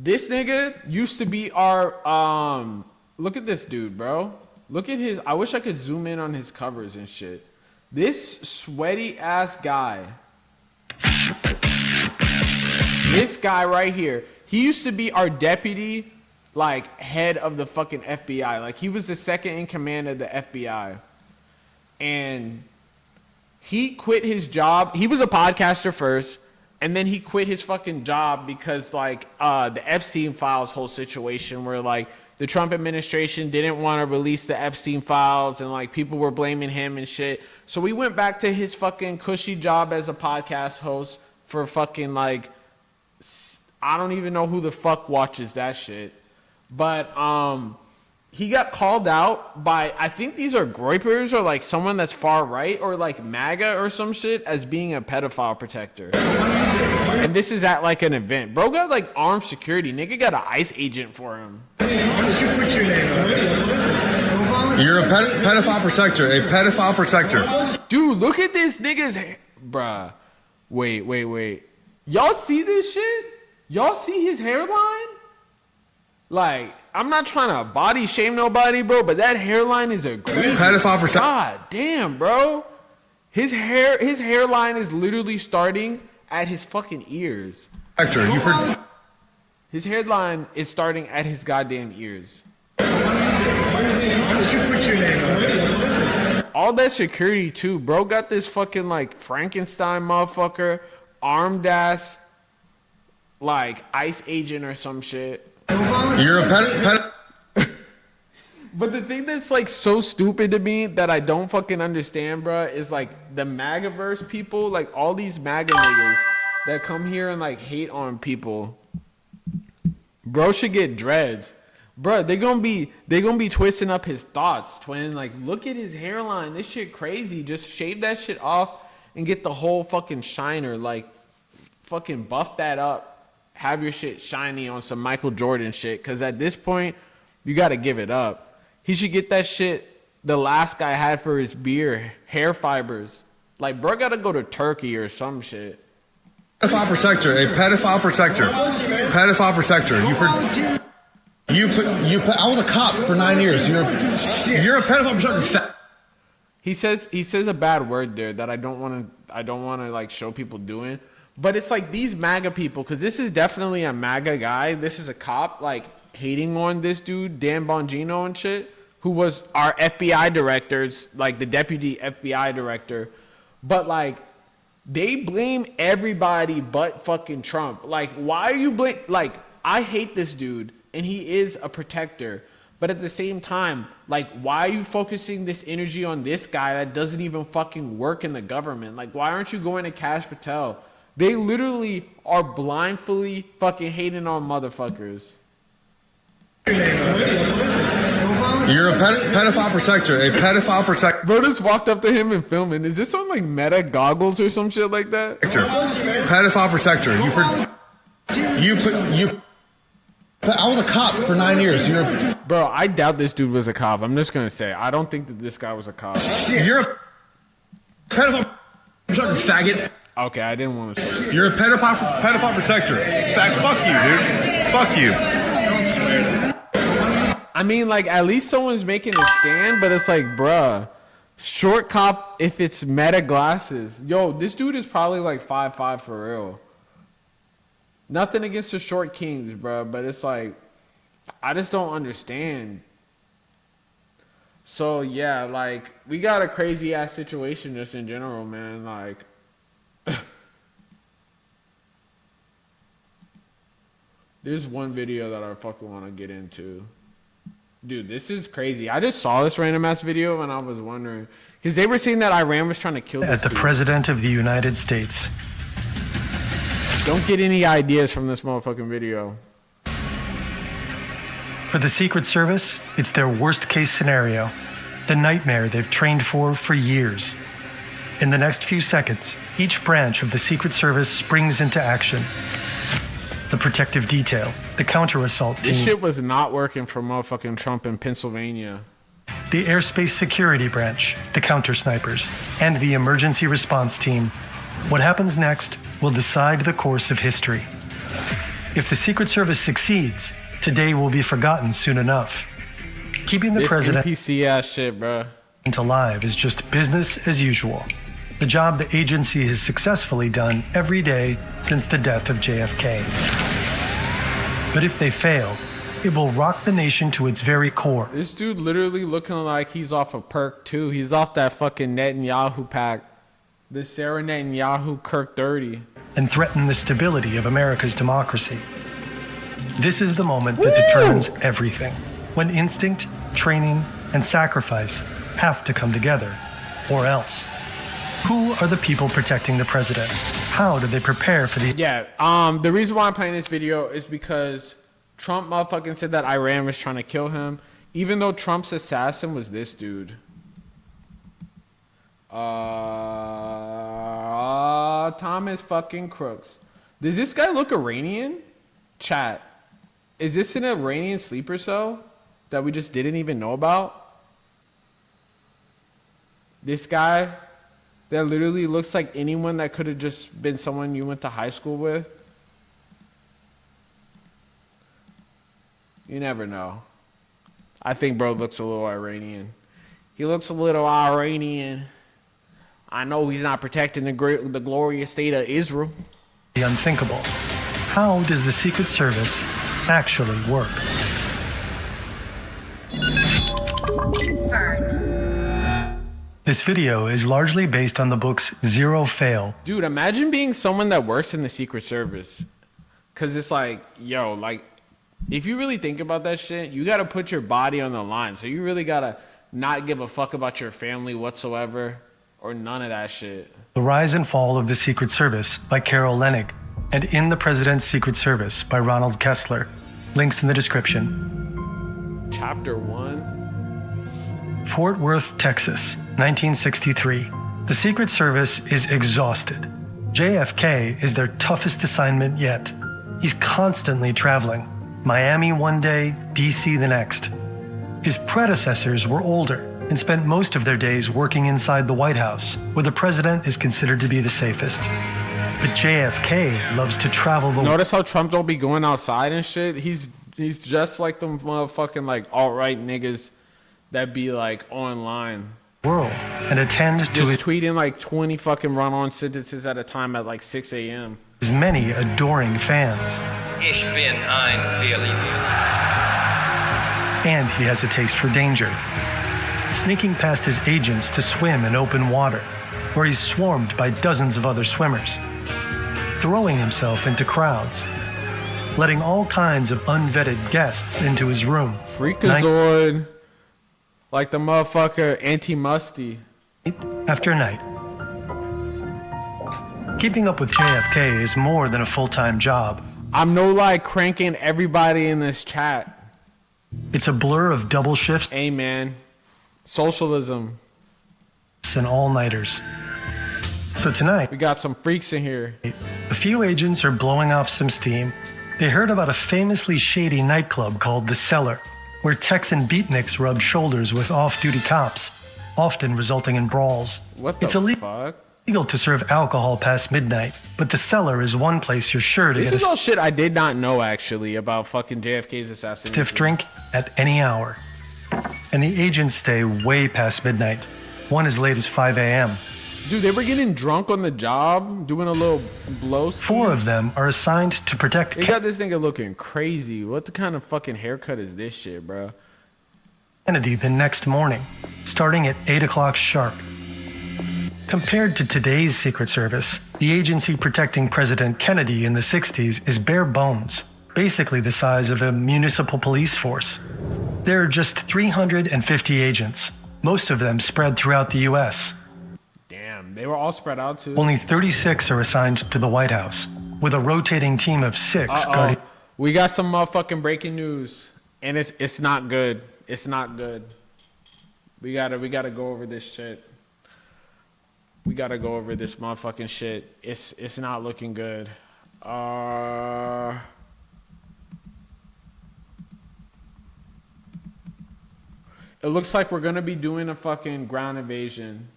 This nigga used to be our, look at this dude, bro. Look at his, I wish I could zoom in on his covers and shit. This sweaty ass guy. This guy right here. He used to be our deputy, like, head of the fucking FBI. Like, he was the second in command of the FBI. And he quit his job. He was a podcaster first. And then he quit his fucking job because, like, the Epstein files whole situation where, like, the Trump administration didn't want to release the Epstein files and, like, people were blaming him and shit. So we went back to his fucking cushy job as a podcast host for fucking, like, I don't even know who the fuck watches that shit. But he got called out by, I think these are groypers or, like, someone that's far right or, like, MAGA or some shit as being a pedophile protector. And this is at, like, an event. Bro got, like, armed security. Nigga got an ICE agent for him. You're a pedophile protector. A pedophile protector. Dude, look at this nigga's hair. Bruh. Wait. Y'all see this shit? Y'all see his hairline? Like, I'm not trying to body shame nobody, bro, but that hairline is egregious. Pedophile protector. God damn, bro. His hairline is literally starting at his fucking ears. His hairline is starting at his goddamn ears. All that security too, bro. Got this fucking like Frankenstein motherfucker, armed ass, like ICE agent or some shit. You're a But the thing that's like so stupid to me that I don't fucking understand, bro, is like the MAGAverse people, like all these MAGA niggas that come here and like hate on people. Bro should get dreads. Bro, they gonna be twisting up his thoughts, twin. Like, look at his hairline. This shit crazy. Just shave that shit off and get the whole fucking shiner. Like, fucking buff that up. Have your shit shiny on some Michael Jordan shit. Because at this point, you got to give it up. He should get that shit the last guy had for his beard. Hair fibers. Like, bro got to go to Turkey or some shit. Pedophile protector. A pedophile protector. Pedophile protector. I was a cop for 9 years. You're a pedophile protector. He says a bad word there that I don't want to like show people doing. But it's like these MAGA people, because this is definitely a MAGA guy. This is a cop, like, hating on this dude, Dan Bongino and shit, who was our FBI director's, like, the deputy FBI director. But, like, they blame everybody but fucking Trump. Like, why are you like, I hate this dude, and he is a protector. But at the same time, like, why are you focusing this energy on this guy that doesn't even fucking work in the government? Like, why aren't you going to Kash Patel? They literally are blindly fucking hating on motherfuckers. You're a pedophile protector. A pedophile protector. Bro just walked up to him and filming. Is this on like Meta goggles or some shit like that? Pedophile protector. I was a cop for 9 years. Bro, I doubt this dude was a cop. I'm just gonna say I don't think that this guy was a cop. Pedophile protector, faggot. Okay, I didn't want to say that. You're a pedophile protector. Fuck you, dude. Fuck you. I mean, like, at least someone's making a stand, but it's like, bruh, short cop if it's meta glasses. Yo, this dude is probably like 5'5" for real. Nothing against the short kings, bruh, but it's like, I just don't understand. So, yeah, like, we got a crazy-ass situation just in general, man. Like, there's one video that I fucking want to get into. Dude, this is crazy. I just saw this random-ass video, and I was wondering. Because they were saying that Iran was trying to kill this At the dude. President of the United States. Don't get any ideas from this motherfucking video. For the Secret Service, it's their worst-case scenario. The nightmare they've trained for years. In the next few seconds, each branch of the Secret Service springs into action. The protective detail, the counter-assault team. This shit was not working for motherfucking Trump in Pennsylvania. The airspace security branch, the counter-snipers, and the emergency response team. What happens next will decide the course of history. If the Secret Service succeeds, today will be forgotten soon enough. Keeping the president NPC ass shit, bro. alive is just business as usual. The job the agency has successfully done every day since the death of JFK. But if they fail, it will rock the nation to its very core. This dude literally looking like he's off of Perk 2. He's off that fucking Netanyahu pack. The Sarah Netanyahu Kirk 30. And threaten the stability of America's democracy. This is the moment that determines everything. When instinct, training, and sacrifice have to come together, or else. Who are the people protecting the president? How did they prepare for the... Yeah, the reason why I'm playing this video is because Trump motherfucking said that Iran was trying to kill him, even though Trump's assassin was this dude. Thomas fucking Crooks. Does this guy look Iranian? Chat. Is this an Iranian sleeper cell that we just didn't even know about? This guy that literally looks like anyone that could have just been someone you went to high school with? You never know. I think bro looks a little Iranian. He looks a little Iranian. I know he's not protecting the glorious state of Israel. The unthinkable. How does the Secret Service actually work? This video is largely based on the book's Zero Fail. Dude, imagine being someone that works in the Secret Service. Because it's like, yo, like, if you really think about that shit, you got to put your body on the line. So you really got to not give a fuck about your family whatsoever or none of that shit. The Rise and Fall of the Secret Service by Carol Leonnig and In the President's Secret Service by Ronald Kessler. Links in the description. Chapter 1. Fort Worth, Texas, 1963. The Secret Service is exhausted. JFK is their toughest assignment yet. He's constantly traveling. Miami one day, DC the next. His predecessors were older and spent most of their days working inside the White House, where the president is considered to be the safest. But JFK loves to travel the... Notice how Trump don't be going outside and shit? He's just like them motherfucking like alt-right niggas that be like online. ...world and attend to just tweeting like 20 fucking run-on sentences at a time at like 6 a.m. his many adoring fans. Ich bin ein Berliner. And he has a taste for danger. Sneaking past his agents to swim in open water, where he's swarmed by dozens of other swimmers. Throwing himself into crowds. Letting all kinds of unvetted guests into his room. Freakazoid. Like the motherfucker Anti-Musty. After night. Keeping up with JFK is more than a full-time job. I'm no like cranking everybody in this chat. It's a blur of double shifts. Hey man. Socialism. And all-nighters. So tonight, we got some freaks in here. A few agents are blowing off some steam. They heard about a famously shady nightclub called The Cellar, where Texan beatniks rubbed shoulders with off-duty cops, often resulting in brawls. What the It's fuck? illegal to serve alcohol past midnight, but the cellar is one place you're sure to This get is a all shit I did not know actually about fucking JFK's assassination. stiff drink at any hour. And the agents stay way past midnight, one as late as 5 a.m. Dude, they were getting drunk on the job, doing a little blow ski. 4 of them are assigned to protect They got this nigga looking crazy. What the kind of fucking haircut is this shit, bro? Kennedy the next morning, starting at 8 o'clock sharp. Compared to today's Secret Service, the agency protecting President Kennedy in the 60s is bare bones, basically the size of a municipal police force. There are just 350 agents, most of them spread throughout the U.S. Damn, they were all spread out too. Only 36 are assigned to the White House, with a rotating team of 6 guarding. We got some motherfucking breaking news, and it's not good. It's not good. We gotta go over this shit. We gotta go over this motherfucking shit. It's not looking good. It looks like we're gonna be doing a fucking ground invasion.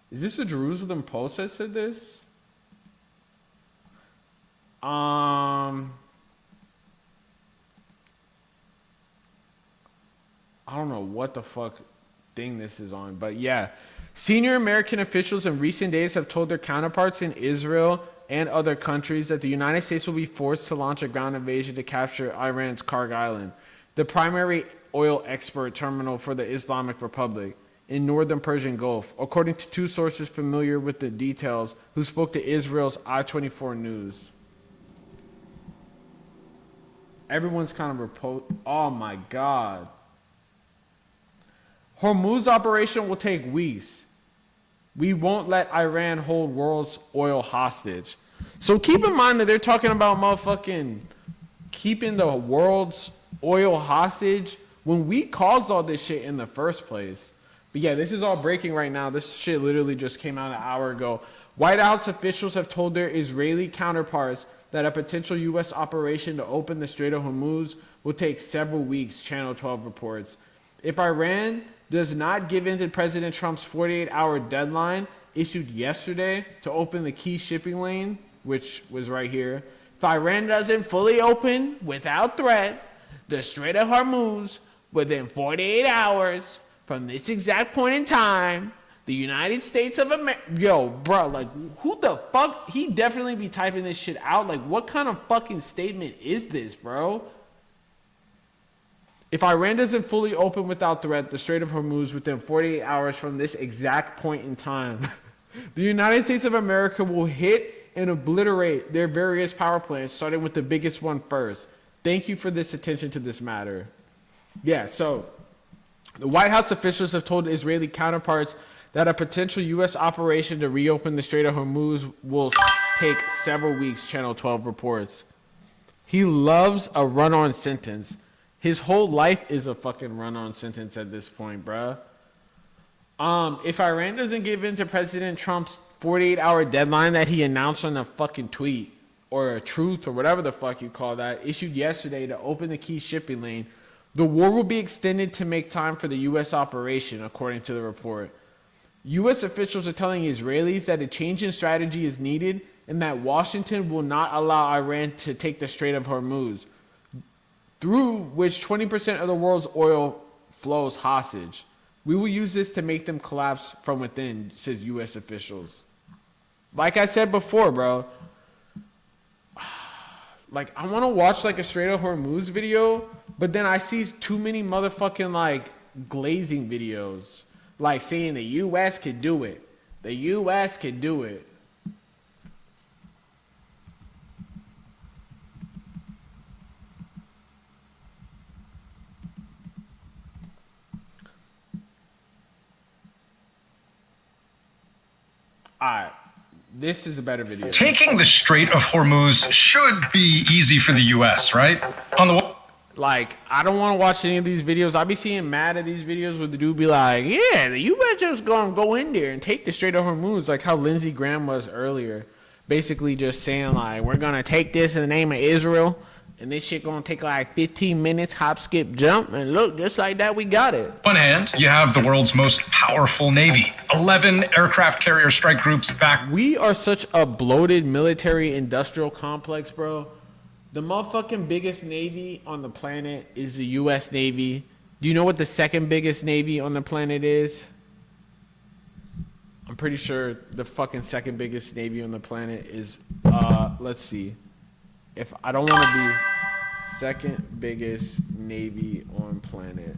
Is this the Jerusalem Post that said this? I don't know what the fuck thing this is on, but yeah. Senior American officials in recent days have told their counterparts in Israel and other countries that the United States will be forced to launch a ground invasion to capture Iran's Karg Island, the primary oil export terminal for the Islamic Republic in northern Persian Gulf, according to 2 sources familiar with the details who spoke to Israel's I-24 News. Everyone's kind of oh my God. Hormuz operation will take weeks. We won't let Iran hold world's oil hostage. So keep in mind that they're talking about motherfucking keeping the world's oil hostage when we caused all this shit in the first place. But yeah, this is all breaking right now. This shit literally just came out an hour ago. White House officials have told their Israeli counterparts that a potential U.S. operation to open the Strait of Hormuz will take several weeks, Channel 12 reports. If Iran does not give in to President Trump's 48-hour deadline issued yesterday to open the key shipping lane, which was right here, if Iran doesn't fully open without threat the Strait of Hormuz within 48 hours from this exact point in time, the United States of America, yo, bro, like, who the fuck? He definitely be typing this shit out. Like, what kind of fucking statement is this, bro? If Iran doesn't fully open without threat the Strait of Hormuz within 48 hours from this exact point in time, the United States of America will hit and obliterate their various power plants, starting with the biggest one first. Thank you for this attention to this matter. Yeah, so the White House officials have told Israeli counterparts that a potential U.S. operation to reopen the Strait of Hormuz will take several weeks, Channel 12 reports. He loves a run-on sentence. His whole life is a fucking run-on sentence at this point, bruh. If Iran doesn't give in to President Trump's 48-hour deadline that he announced on a fucking tweet, or a truth, or whatever the fuck you call that, issued yesterday to open the key shipping lane, the war will be extended to make time for the U.S. operation, according to the report. U.S. officials are telling Israelis that a change in strategy is needed and that Washington will not allow Iran to take the Strait of Hormuz, through which 20% of the world's oil flows hostage. We will use this to make them collapse from within, says U.S. officials. Like I said before, bro, like, I want to watch like a Strait of Hormuz video, but then I see too many motherfucking like glazing videos, like saying the U.S. could do it. The U.S. could do it. Alright, this is a better video. Taking the Strait of Hormuz should be easy for the U.S., right? On the Like, I don't want to watch any of these videos. I be seeing mad at these videos where the dude be like, yeah, the U.S. just gonna go in there and take the Strait of Hormuz, like how Lindsey Graham was earlier. Basically just saying, like, we're gonna take this in the name of Israel And this shit gonna take like 15 minutes, hop, skip, jump, and look, just like that, we got it. On one hand, you have the world's most powerful navy. 11 aircraft carrier strike groups back. We are such a bloated military industrial complex, bro. The motherfucking biggest navy on the planet is the U.S. Navy. Do you know what the second biggest navy on the planet is? I'm pretty sure the fucking second biggest navy on the planet is, let's see. If I don't want to be second biggest navy on planet.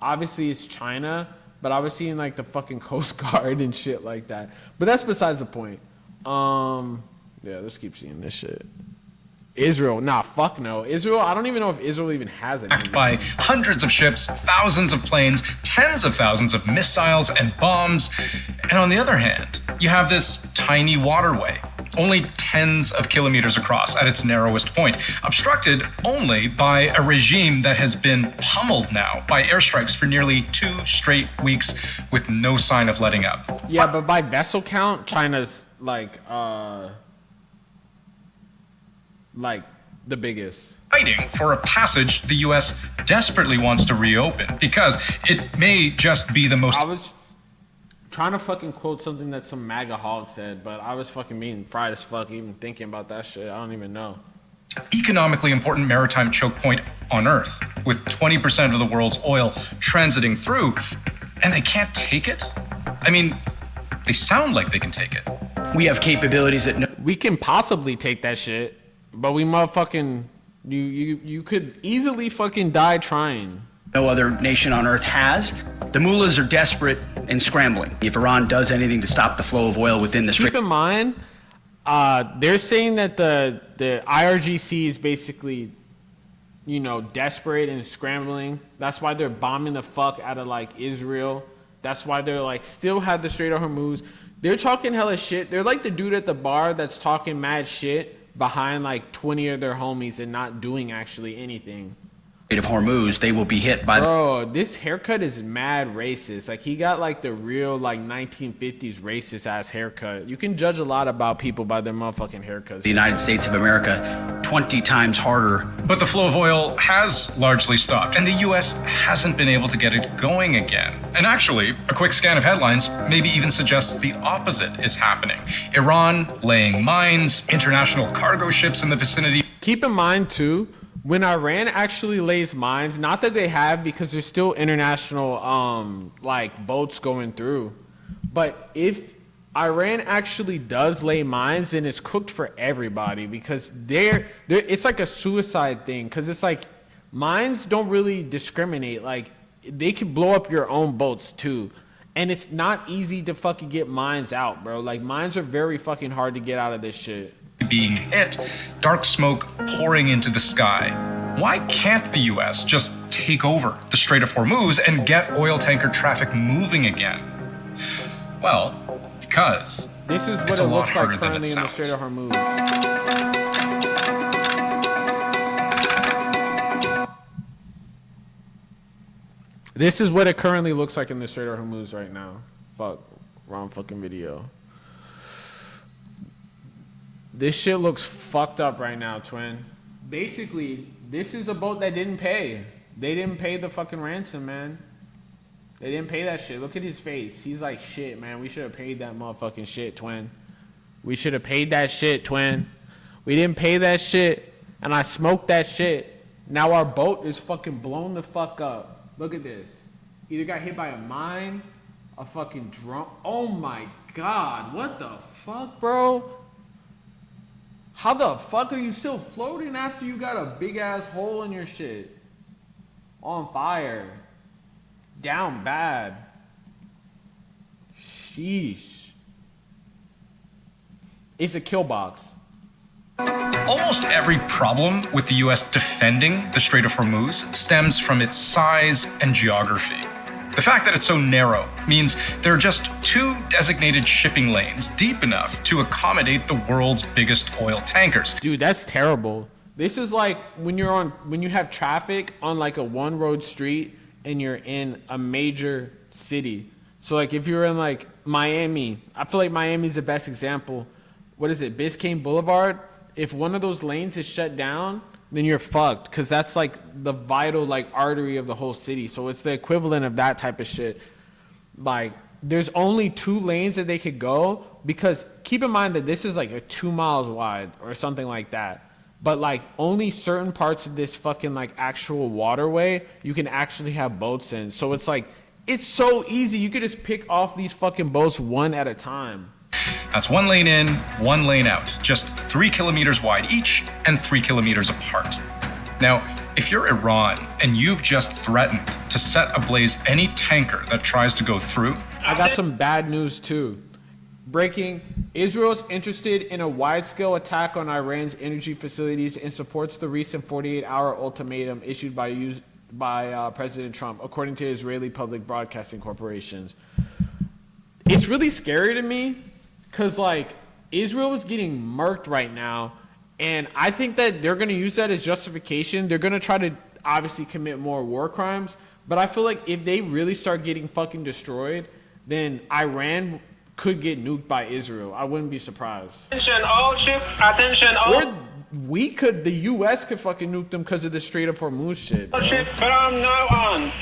Obviously it's China, but I was seeing like the fucking Coast Guard and shit like that. But that's besides the point. Yeah, let's keep seeing this shit. Israel, nah, fuck no. Israel, I don't even know if Israel even has it. Backed by hundreds of ships, thousands of planes, tens of thousands of missiles and bombs. And on the other hand, you have this tiny waterway, only tens of kilometers across at its narrowest point, obstructed only by a regime that has been pummeled now by airstrikes for nearly 2 straight weeks with no sign of letting up. Yeah, but by vessel count, China's like the biggest. Fighting for a passage the U.S. desperately wants to reopen because it may just be the most... I was trying to fucking quote something that some MAGA hog said, but I was fucking being fried as fuck even thinking about that shit. I don't even know. Economically important maritime choke point on Earth, with 20% of the world's oil transiting through, and they can't take it? I mean, they sound like they can take it. We have capabilities that... We can possibly take that shit, but we motherfucking... You could easily fucking die trying. No other nation on Earth has. The mullahs are desperate and scrambling. If Iran does anything to stop the flow of oil within the Strait... Keep in mind, they're saying that the IRGC is basically, desperate and scrambling. That's why they're bombing the fuck out of, Israel. That's why they're, still have the Strait of Hormuz. They're talking hella shit. They're like the dude at the bar that's talking mad shit behind, 20 of their homies and not doing actually anything. Of Hormuz, they will be hit by... Bro, this haircut is mad racist. He got, the real, 1950s racist-ass haircut. You can judge a lot about people by their motherfucking haircuts. The United States of America 20 times harder. But the flow of oil has largely stopped, and the U.S. hasn't been able to get it going again. And actually, a quick scan of headlines maybe even suggests the opposite is happening. Iran laying mines, international cargo ships in the vicinity. Keep in mind, too, when Iran actually lays mines, not that they have because there's still international boats going through, but if Iran actually does lay mines, then it's cooked for everybody because it's like a suicide thing because it's mines don't really discriminate. They can blow up your own boats too. And it's not easy to fucking get mines out, bro. Mines are very fucking hard to get out of this shit. Being hit, dark smoke pouring into the sky. Why can't the U.S. just take over the Strait of Hormuz and get oil tanker traffic moving again? Well, because this is what it looks like currently in the Strait of Hormuz. This is what it currently looks like in the Strait of Hormuz right now. Fuck, wrong fucking video. This shit looks fucked up right now, twin. Basically, this is a boat that didn't pay. They didn't pay the fucking ransom, man. They didn't pay that shit. Look at his face. He's like, shit, man. We should have paid that motherfucking shit, twin. We should have paid that shit, twin. We didn't pay that shit, and I smoked that shit. Now our boat is fucking blown the fuck up. Look at this. Either got hit by a mine, a fucking drone. Oh my God. What the fuck, bro? How the fuck are you still floating after you got a big ass hole in your shit? On fire. Down bad. Sheesh. It's a kill box. Almost every problem with the U.S. defending the Strait of Hormuz stems from its size and geography. The fact that it's so narrow means there are just 2 designated shipping lanes deep enough to accommodate the world's biggest oil tankers. Dude, that's terrible. This is like when you have traffic on a one road street and you're in a major city. So if you're in Miami, I feel like Miami's the best example. What is it? Biscayne Boulevard? if one of those lanes is shut down, then you're fucked, because that's like the vital like artery of the whole city. So it's the equivalent of that type of shit. Like, there's only 2 lanes that they could go, because keep in mind that this is like a 2 miles wide or something like that. But like only certain parts of this fucking like actual waterway you can actually have boats in. So it's like, it's so easy. You could just pick off these fucking boats one at a time. That's 1 lane in, 1 lane out, just 3 kilometers wide each and 3 kilometers apart. Now, if you're Iran and you've just threatened to set ablaze any tanker that tries to go through, I got some bad news too. Breaking: Israel's interested in a wide-scale attack on Iran's energy facilities and supports the recent 48-hour ultimatum issued by President Trump, according to Israeli public broadcasting corporations. It's really scary to me, because like Israel is getting murked right now, and I think that they're going to use that as justification. They're going to try to obviously commit more war crimes, but I feel like if they really start getting fucking destroyed, then Iran could get nuked by Israel. I wouldn't be surprised. Attention all ships, attention all The U.S. could fucking nuke them because of the Strait of Hormuz shit. ships from now on.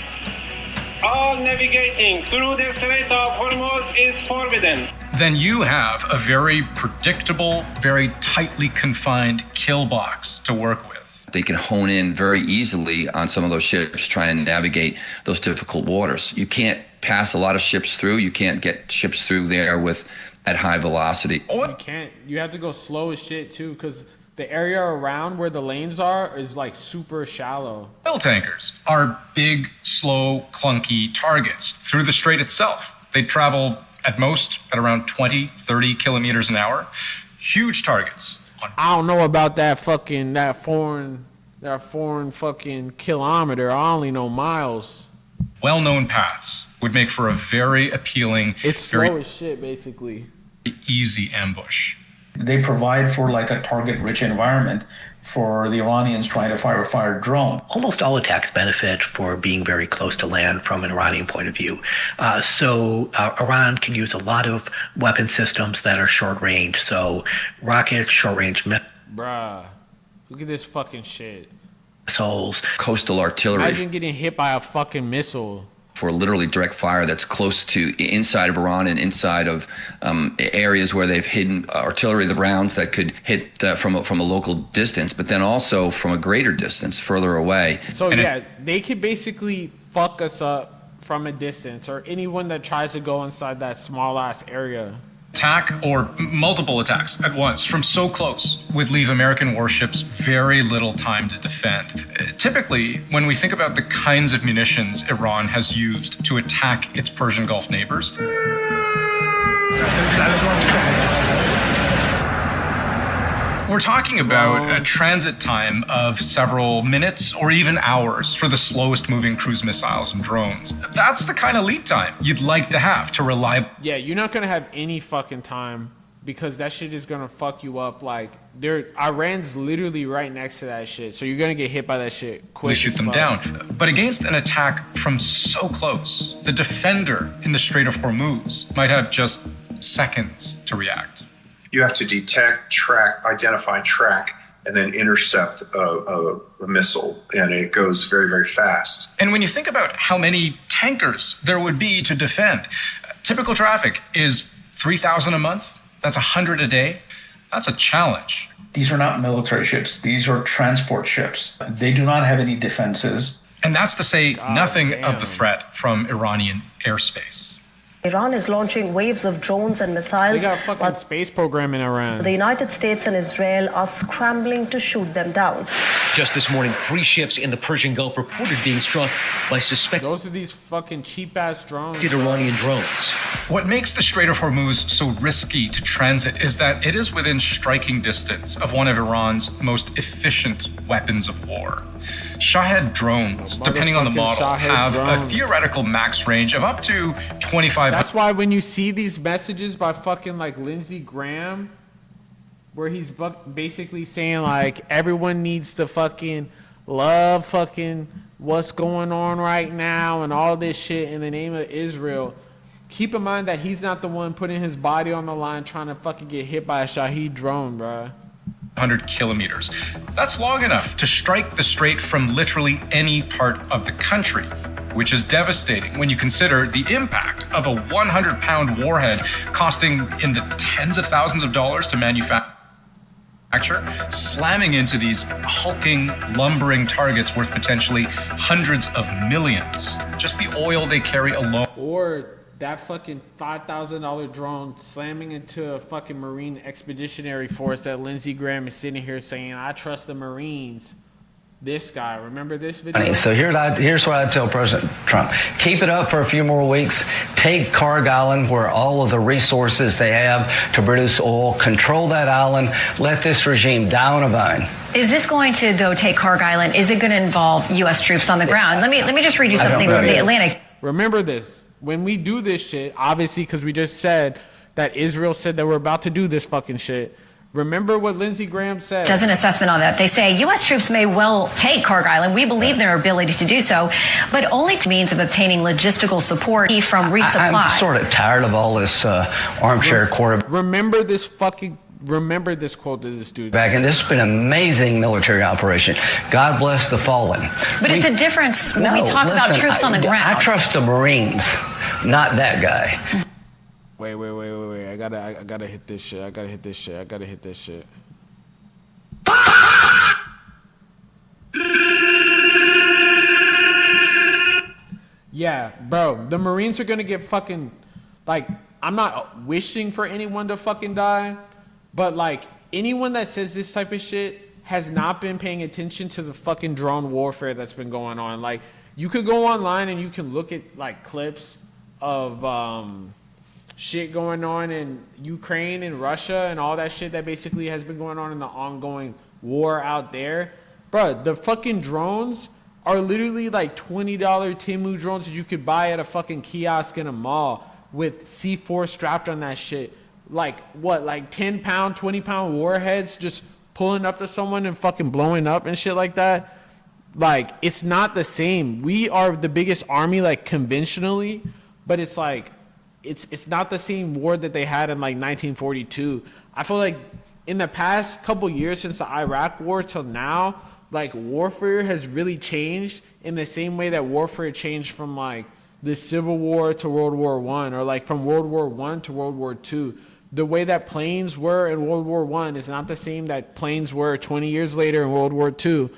All navigating through the Strait of Hormuz is forbidden. then you have a very predictable, very tightly confined kill box to work with. They can hone in very easily on some of those ships trying to navigate those difficult waters. You can't pass a lot of ships through. You can't get ships through there at high velocity. You can't. You have to go slow as shit too, because the area around where the lanes are is like super shallow. Oil tankers are big, slow, clunky targets through the strait itself. They travel at most at around 20, 30 kilometers an hour. Huge targets. I don't know about that foreign fucking kilometer. I only know miles. Well-known paths would make for a very appealing, it's slow as shit, basically. Easy ambush. They provide for like a target-rich environment for the Iranians trying to fire a fire drone. Almost all attacks benefit for being very close to land from an Iranian point of view. So Iran can use a lot of weapon systems that are short range. So rockets, short range Bruh, look at this fucking shit. missiles. Coastal artillery. Imagine getting hit by a fucking missile. For literally direct fire that's close to inside of Iran and inside of areas where they've hidden artillery, the rounds that could hit from a local distance, but then also from a greater distance further away. So they could basically fuck us up from a distance, or anyone that tries to go inside that small ass area. Attack or multiple attacks at once from so close would leave American warships very little time to defend. Typically, when we think about the kinds of munitions Iran has used to attack its Persian Gulf neighbors, we're talking about a transit time of several minutes or even hours for the slowest moving cruise missiles and drones. That's the kind of lead time you'd like to have to rely. Yeah, you're not gonna have any fucking time, because that shit is gonna fuck you up. Like, Iran's literally right next to that shit, so you're gonna get hit by that shit quick. They shoot them down. But against an attack from so close, the defender in the Strait of Hormuz might have just seconds to react. You have to detect, track, identify, track, and then intercept a missile, and it goes very, very fast. And when you think about how many tankers there would be to defend, typical traffic is 3,000 a month. That's 100 a day. That's a challenge. These are not military ships. These are transport ships. They do not have any defenses. And that's to say nothing of the threat from Iranian airspace. Iran is launching waves of drones and missiles. They got a fucking space program in Iran. The United States and Israel are scrambling to shoot them down. Just this morning, 3 ships in the Persian Gulf reported being struck by suspected Those are these fucking cheap-ass drones. Iranian drones. What makes the Strait of Hormuz so risky to transit is that it is within striking distance of one of Iran's most efficient weapons of war. Shahed drones, depending on the model, have a theoretical max range of up to 25. That's why when you see these messages by fucking like Lindsey Graham, where he's basically saying like everyone needs to fucking love fucking what's going on right now and all this shit in the name of Israel, keep in mind that he's not the one putting his body on the line trying to fucking get hit by a Shahed drone, bruh. 100 kilometers. That's long enough to strike the strait from literally any part of the country, which is devastating when you consider the impact of a 100-pound warhead costing in the tens of thousands of dollars to manufacture, slamming into these hulking, lumbering targets worth potentially hundreds of millions. Just the oil they carry alone. Or that fucking $5,000 drone slamming into a fucking Marine Expeditionary Force that Lindsey Graham is sitting here saying, I trust the Marines. This guy, remember this video? So here's what I tell President Trump. Keep it up for a few more weeks. Take Carg Island, where all of the resources they have to produce oil. Control that island. Let this regime die on a vine. Is this going to, though, take Carg Island? Is it going to involve U.S. troops on the ground? Let me just read you something from The Atlantic. Remember this. When we do this shit, obviously, because we just said that Israel said that we're about to do this fucking shit. Remember what Lindsey Graham said. Does an assessment on that. They say U.S. troops may well take Carg Island. We believe their ability to do so, but only to means of obtaining logistical support from resupply. I'm sort of tired of all this armchair quarterback. Remember this quote that this dude said. And this has been an amazing military operation. God bless the fallen. But it's a difference when we talk about troops on the ground. I trust the Marines, not that guy. Wait. I gotta hit this shit. I gotta hit this shit. Yeah, bro. The Marines are gonna get fucking, like, I'm not wishing for anyone to fucking die, but like anyone that says this type of shit has not been paying attention to the fucking drone warfare that's been going on. Like, you could go online and you can look at like clips of shit going on in Ukraine and Russia and all that shit that basically has been going on in the ongoing war out there. Bruh, the fucking drones are literally like $20 Timu drones that you could buy at a fucking kiosk in a mall with C4 strapped on that shit. Like, what, like 10-pound, 20-pound warheads just pulling up to someone and fucking blowing up and shit like that? Like, it's not the same. We are the biggest army, like, conventionally, but it's like, it's not the same war that they had in like 1942. I feel like in the past couple years since the Iraq war till now, like warfare has really changed in the same way that warfare changed from like the Civil War to World War I, or like from World War I to World War II. The way that planes were in World War I is not the same that planes were 20 years later in World War II.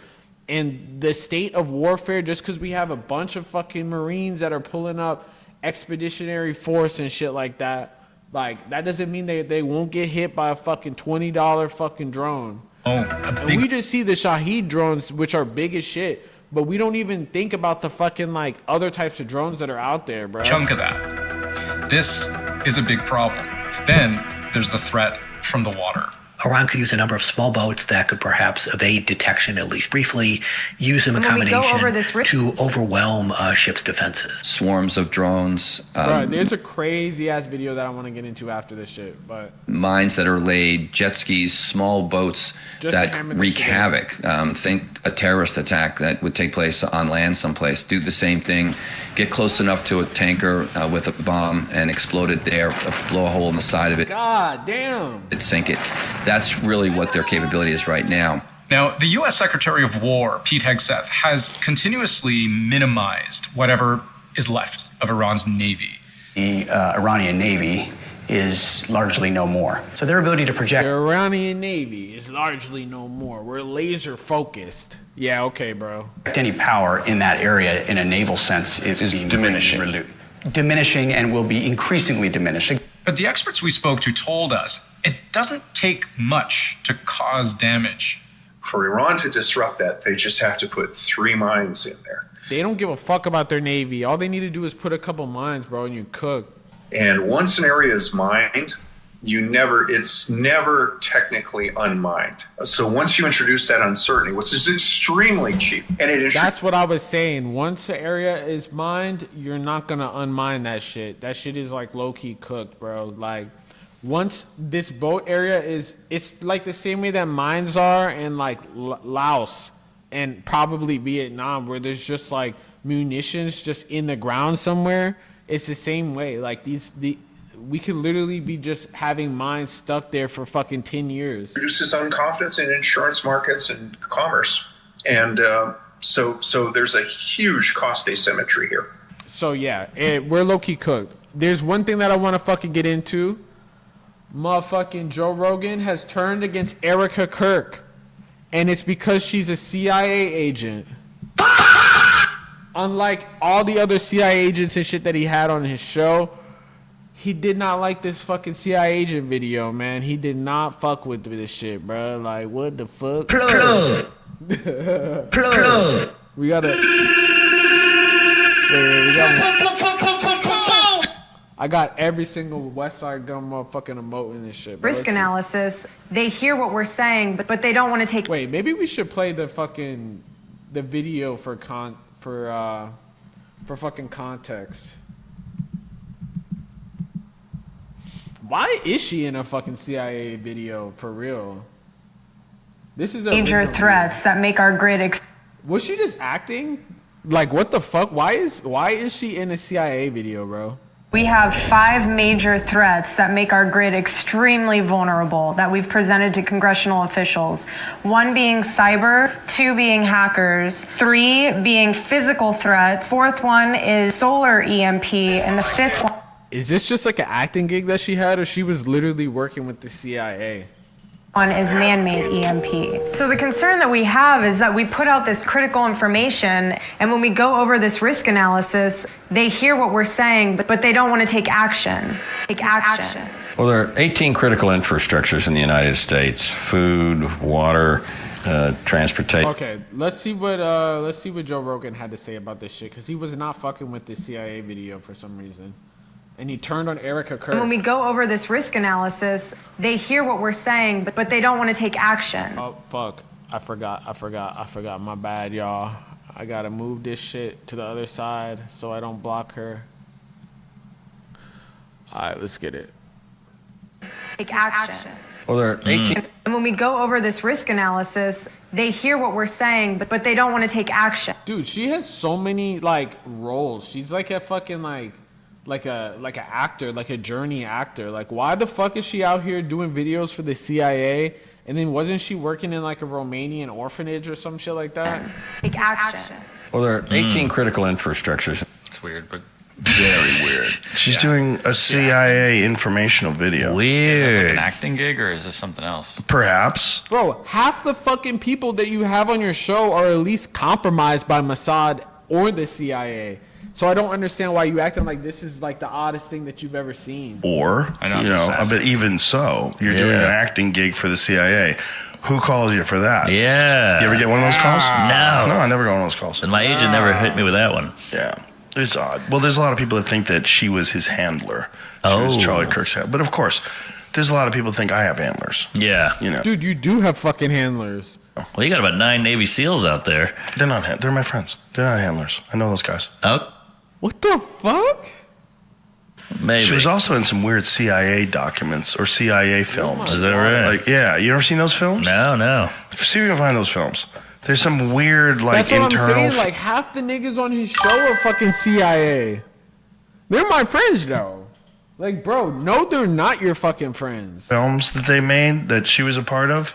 And the state of warfare, just because we have a bunch of fucking Marines that are pulling up Expeditionary Force and shit like that, like, that doesn't mean they won't get hit by a fucking $20 fucking drone. We just see the Shahed drones, which are big as shit, but we don't even think about the fucking like other types of drones that are out there, bro. Chunk of that. This is a big problem. Then there's the threat from the water. Iran could use a number of small boats that could perhaps evade detection, at least briefly, use them in combination to overwhelm ships' defenses. Swarms of drones. Bro, there's a crazy ass video that I want to get into after this shit, but Mines that are laid, jet skis, small boats Just that hammer this wreak shit havoc. Think a terrorist attack that would take place on land someplace. Do the same thing. Get close enough to a tanker with a bomb and explode it there. Blow a hole in the side of it. God damn. Sink it. That's really what their capability is right now. Now, the U.S. Secretary of War, Pete Hegseth, has continuously minimized whatever is left of Iran's navy. The Iranian Navy is largely no more. So their ability to project... The Iranian Navy is largely no more. We're laser focused. Yeah, okay, bro. Any power in that area in a naval sense is diminishing. Diminishing and will be increasingly diminishing. But the experts we spoke to told us it doesn't take much to cause damage. For Iran to disrupt that, they just have to put 3 mines in there. They don't give a fuck about their Navy. All they need to do is put a couple mines, bro, and you cook. And once an area is mined, it's never technically unmined. So once you introduce that uncertainty, which is extremely cheap, and that's what I was saying. Once the area is mined, you're not gonna unmine that shit. That shit is like low-key cooked, bro. Like, once this boat area it's like the same way that mines are in like Laos and probably Vietnam, where there's just like munitions just in the ground somewhere. It's the same way. Like we could literally be just having mines stuck there for fucking 10 years. Reduces unconfidence in insurance markets and commerce. And so there's a huge cost asymmetry here. So yeah, we're low-key cooked. There's one thing that I want to fucking get into. Motherfucking Joe Rogan has turned against Erica Kirk. And it's because she's a CIA agent. Unlike all the other CIA agents and shit that he had on his show, he did not like this fucking CIA agent video, man. He did not fuck with this shit, bro. Like, what the fuck? Plug. We gotta... Wait, we got... I got every single West Side Gun motherfucking emote in this shit, bro. Risk analysis, they hear what we're saying, but they don't want to take... Wait, maybe we should play the video for fucking context. Why is she in a fucking CIA video for real? This is a major threats that make our grid... Was she just acting? Like, what the fuck? Why is she in a CIA video, bro? We have 5 major threats that make our grid extremely vulnerable that we've presented to congressional officials. 1 being cyber, 2 being hackers, 3 being physical threats, 4th one is solar EMP, and the 5th one... Is this just like an acting gig that she had, or she was literally working with the CIA? One is man-made EMP. So the concern that we have is that we put out this critical information, and when we go over this risk analysis, they hear what we're saying, but they don't want to take action. Well, there are 18 critical infrastructures in the United States: food, water, transportation. Okay, let's see what Joe Rogan had to say about this shit, because he was not fucking with the CIA video for some reason. And he turned on Erica Kirk. And when we go over this risk analysis, they hear what we're saying, but they don't want to take action. Oh, fuck. I forgot. My bad, y'all. I gotta move this shit to the other side so I don't block her. All right, let's get it. Take action. Well, there are 18. And when we go over this risk analysis, they hear what we're saying, but they don't want to take action. Dude, she has so many, like, roles. She's like a fucking, like a actor, like a journey actor. Like, why the fuck is she out here doing videos for the CIA? And then wasn't she working in like a Romanian orphanage or some shit like that? Take action. Well, there are 18 critical infrastructures. It's weird, but very weird. She's doing a CIA informational video. Weird. Like an acting gig, or is this something else? Perhaps. Bro, half the fucking people that you have on your show are at least compromised by Mossad or the CIA. So I don't understand why you acting like this is like the oddest thing that you've ever seen. Or, but even so, you're doing an acting gig for the CIA. Who calls you for that? Yeah. You ever get one of those calls? No. No, I never got one of those calls. And my agent never hit me with that one. Yeah. It's odd. Well, there's a lot of people that think that she was his handler. She was Charlie Kirk's handler. But of course, there's a lot of people that think I have handlers. Yeah. Dude, you do have fucking handlers. Well, you got about 9 Navy SEALs out there. They're not they're my friends. They're not handlers. I know those guys. Oh. What the fuck? Maybe. She was also in some weird CIA documents or CIA films. Is that right? Like, yeah, you ever seen those films? No. See if you can find those films. There's some weird, like, That's what internal... I'm saying. Like, half the niggas on his show are fucking CIA. They're my friends, though. Like, bro, no, they're not your fucking friends. Films that they made that she was a part of?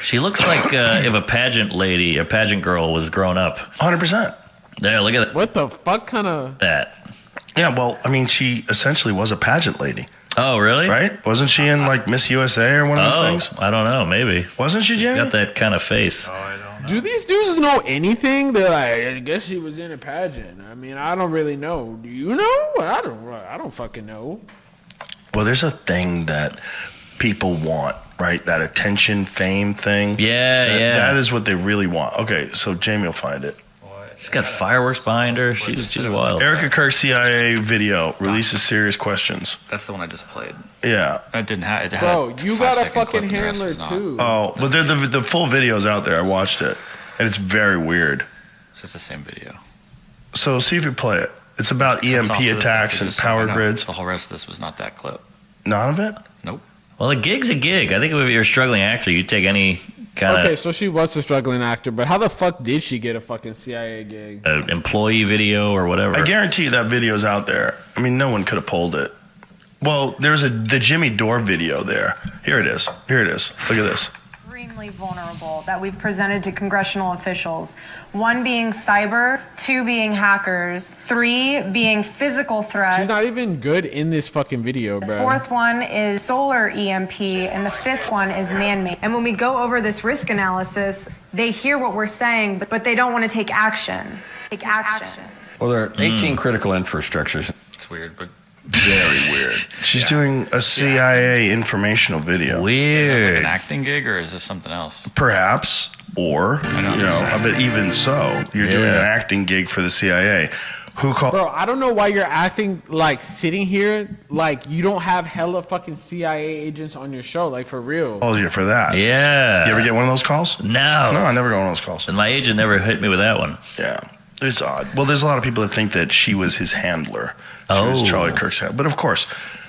She looks like if a pageant girl was grown up. 100%. There, look at it. What the fuck kind of... That. Yeah, well, I mean, she essentially was a pageant lady. Oh, really? Right? Wasn't she in, like, Miss USA or one of those things? I don't know, maybe. Wasn't she, Jamie? Got that kind of face. Do these dudes know anything? They're like, I guess she was in a pageant. I mean, I don't really know. Do you know? I don't fucking know. Well, there's a thing that people want, right? That attention, fame thing. Yeah. That is what they really want. Okay, so Jamie will find it. She's got fireworks behind her. She's wild. Erica Kirk CIA video releases serious questions. That's the one I just played. Yeah. It didn't have it. Bro, you got a fucking handler too. Oh, but the full video's out there. I watched it, and it's very weird. So it's the same video. So see if you play it. It's about EMP attacks and power grids. The whole rest of this was not that clip. None of it? Nope. Well, a gig's a gig. I think if you're a struggling actor, you take any kind Okay, of so she was a struggling actor, but how the fuck did she get a fucking CIA gig? employee video or whatever. I guarantee you that video's out there. I mean, no one could have pulled it. Well, there's the Jimmy Dore video there. Here it is. Here it is. Look at this. Extremely vulnerable that we've presented to congressional officials. 1 being cyber, 2 being hackers, 3 being physical threats. She's not even good in this fucking video, The bro. 4th one is solar EMP, and the 5th one is man-made. And when we go over this risk analysis, they hear what we're saying, but they don't want to take action. Take action. Well, there are 18 critical infrastructures. It's weird, but Very weird. She's doing a CIA informational video. Weird. Like an acting gig, or is this something else? Perhaps, or but even so, you're doing an acting gig for the CIA. Who called? Bro, I don't know why you're acting like sitting here like you don't have hella fucking CIA agents on your show, like for real. Calls you for that? Yeah. You ever get one of those calls? No. No, I never got one of those calls. And my agent never hit me with that one. Yeah. It's odd. Well, there's a lot of people that think that she was his handler. She was Charlie Kirk's handler. But of course,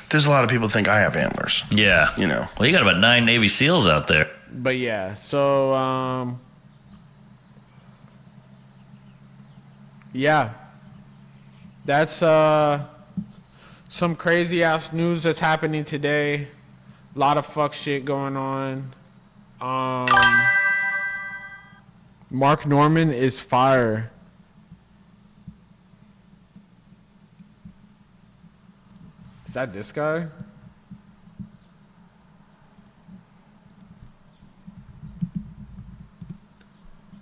there's a lot of people that think I have handlers. Yeah. You know. Well, you got about 9 Navy SEALs out there. But yeah, so yeah. That's some crazy ass news that's happening today. A lot of fuck shit going on. Mark Norman is fire. Is that this guy?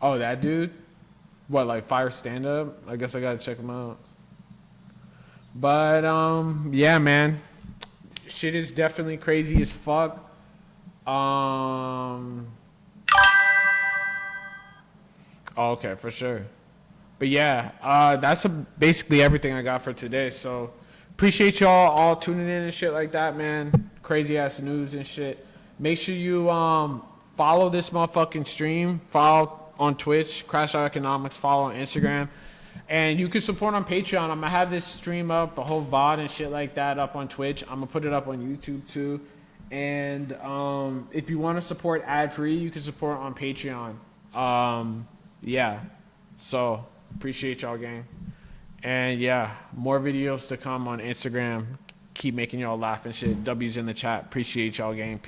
Oh, that dude? What, like fire stand-up? I guess I gotta check him out. But, yeah, man. Shit is definitely crazy as fuck. Oh, okay, for sure. But yeah, that's basically everything I got for today. So appreciate y'all all tuning in and shit like that, man. Crazy ass news and shit. Make sure you follow this motherfucking stream. Follow on Twitch, Crashout Economics. Follow on Instagram. And you can support on Patreon. I'm gonna have this stream up, the whole VOD and shit like that up on Twitch. I'm gonna put it up on YouTube too. And if you want to support ad-free, you can support on Patreon. Yeah. So appreciate y'all, gang. And yeah, more videos to come on Instagram. Keep making y'all laugh and shit. W's in the chat. Appreciate y'all, gang.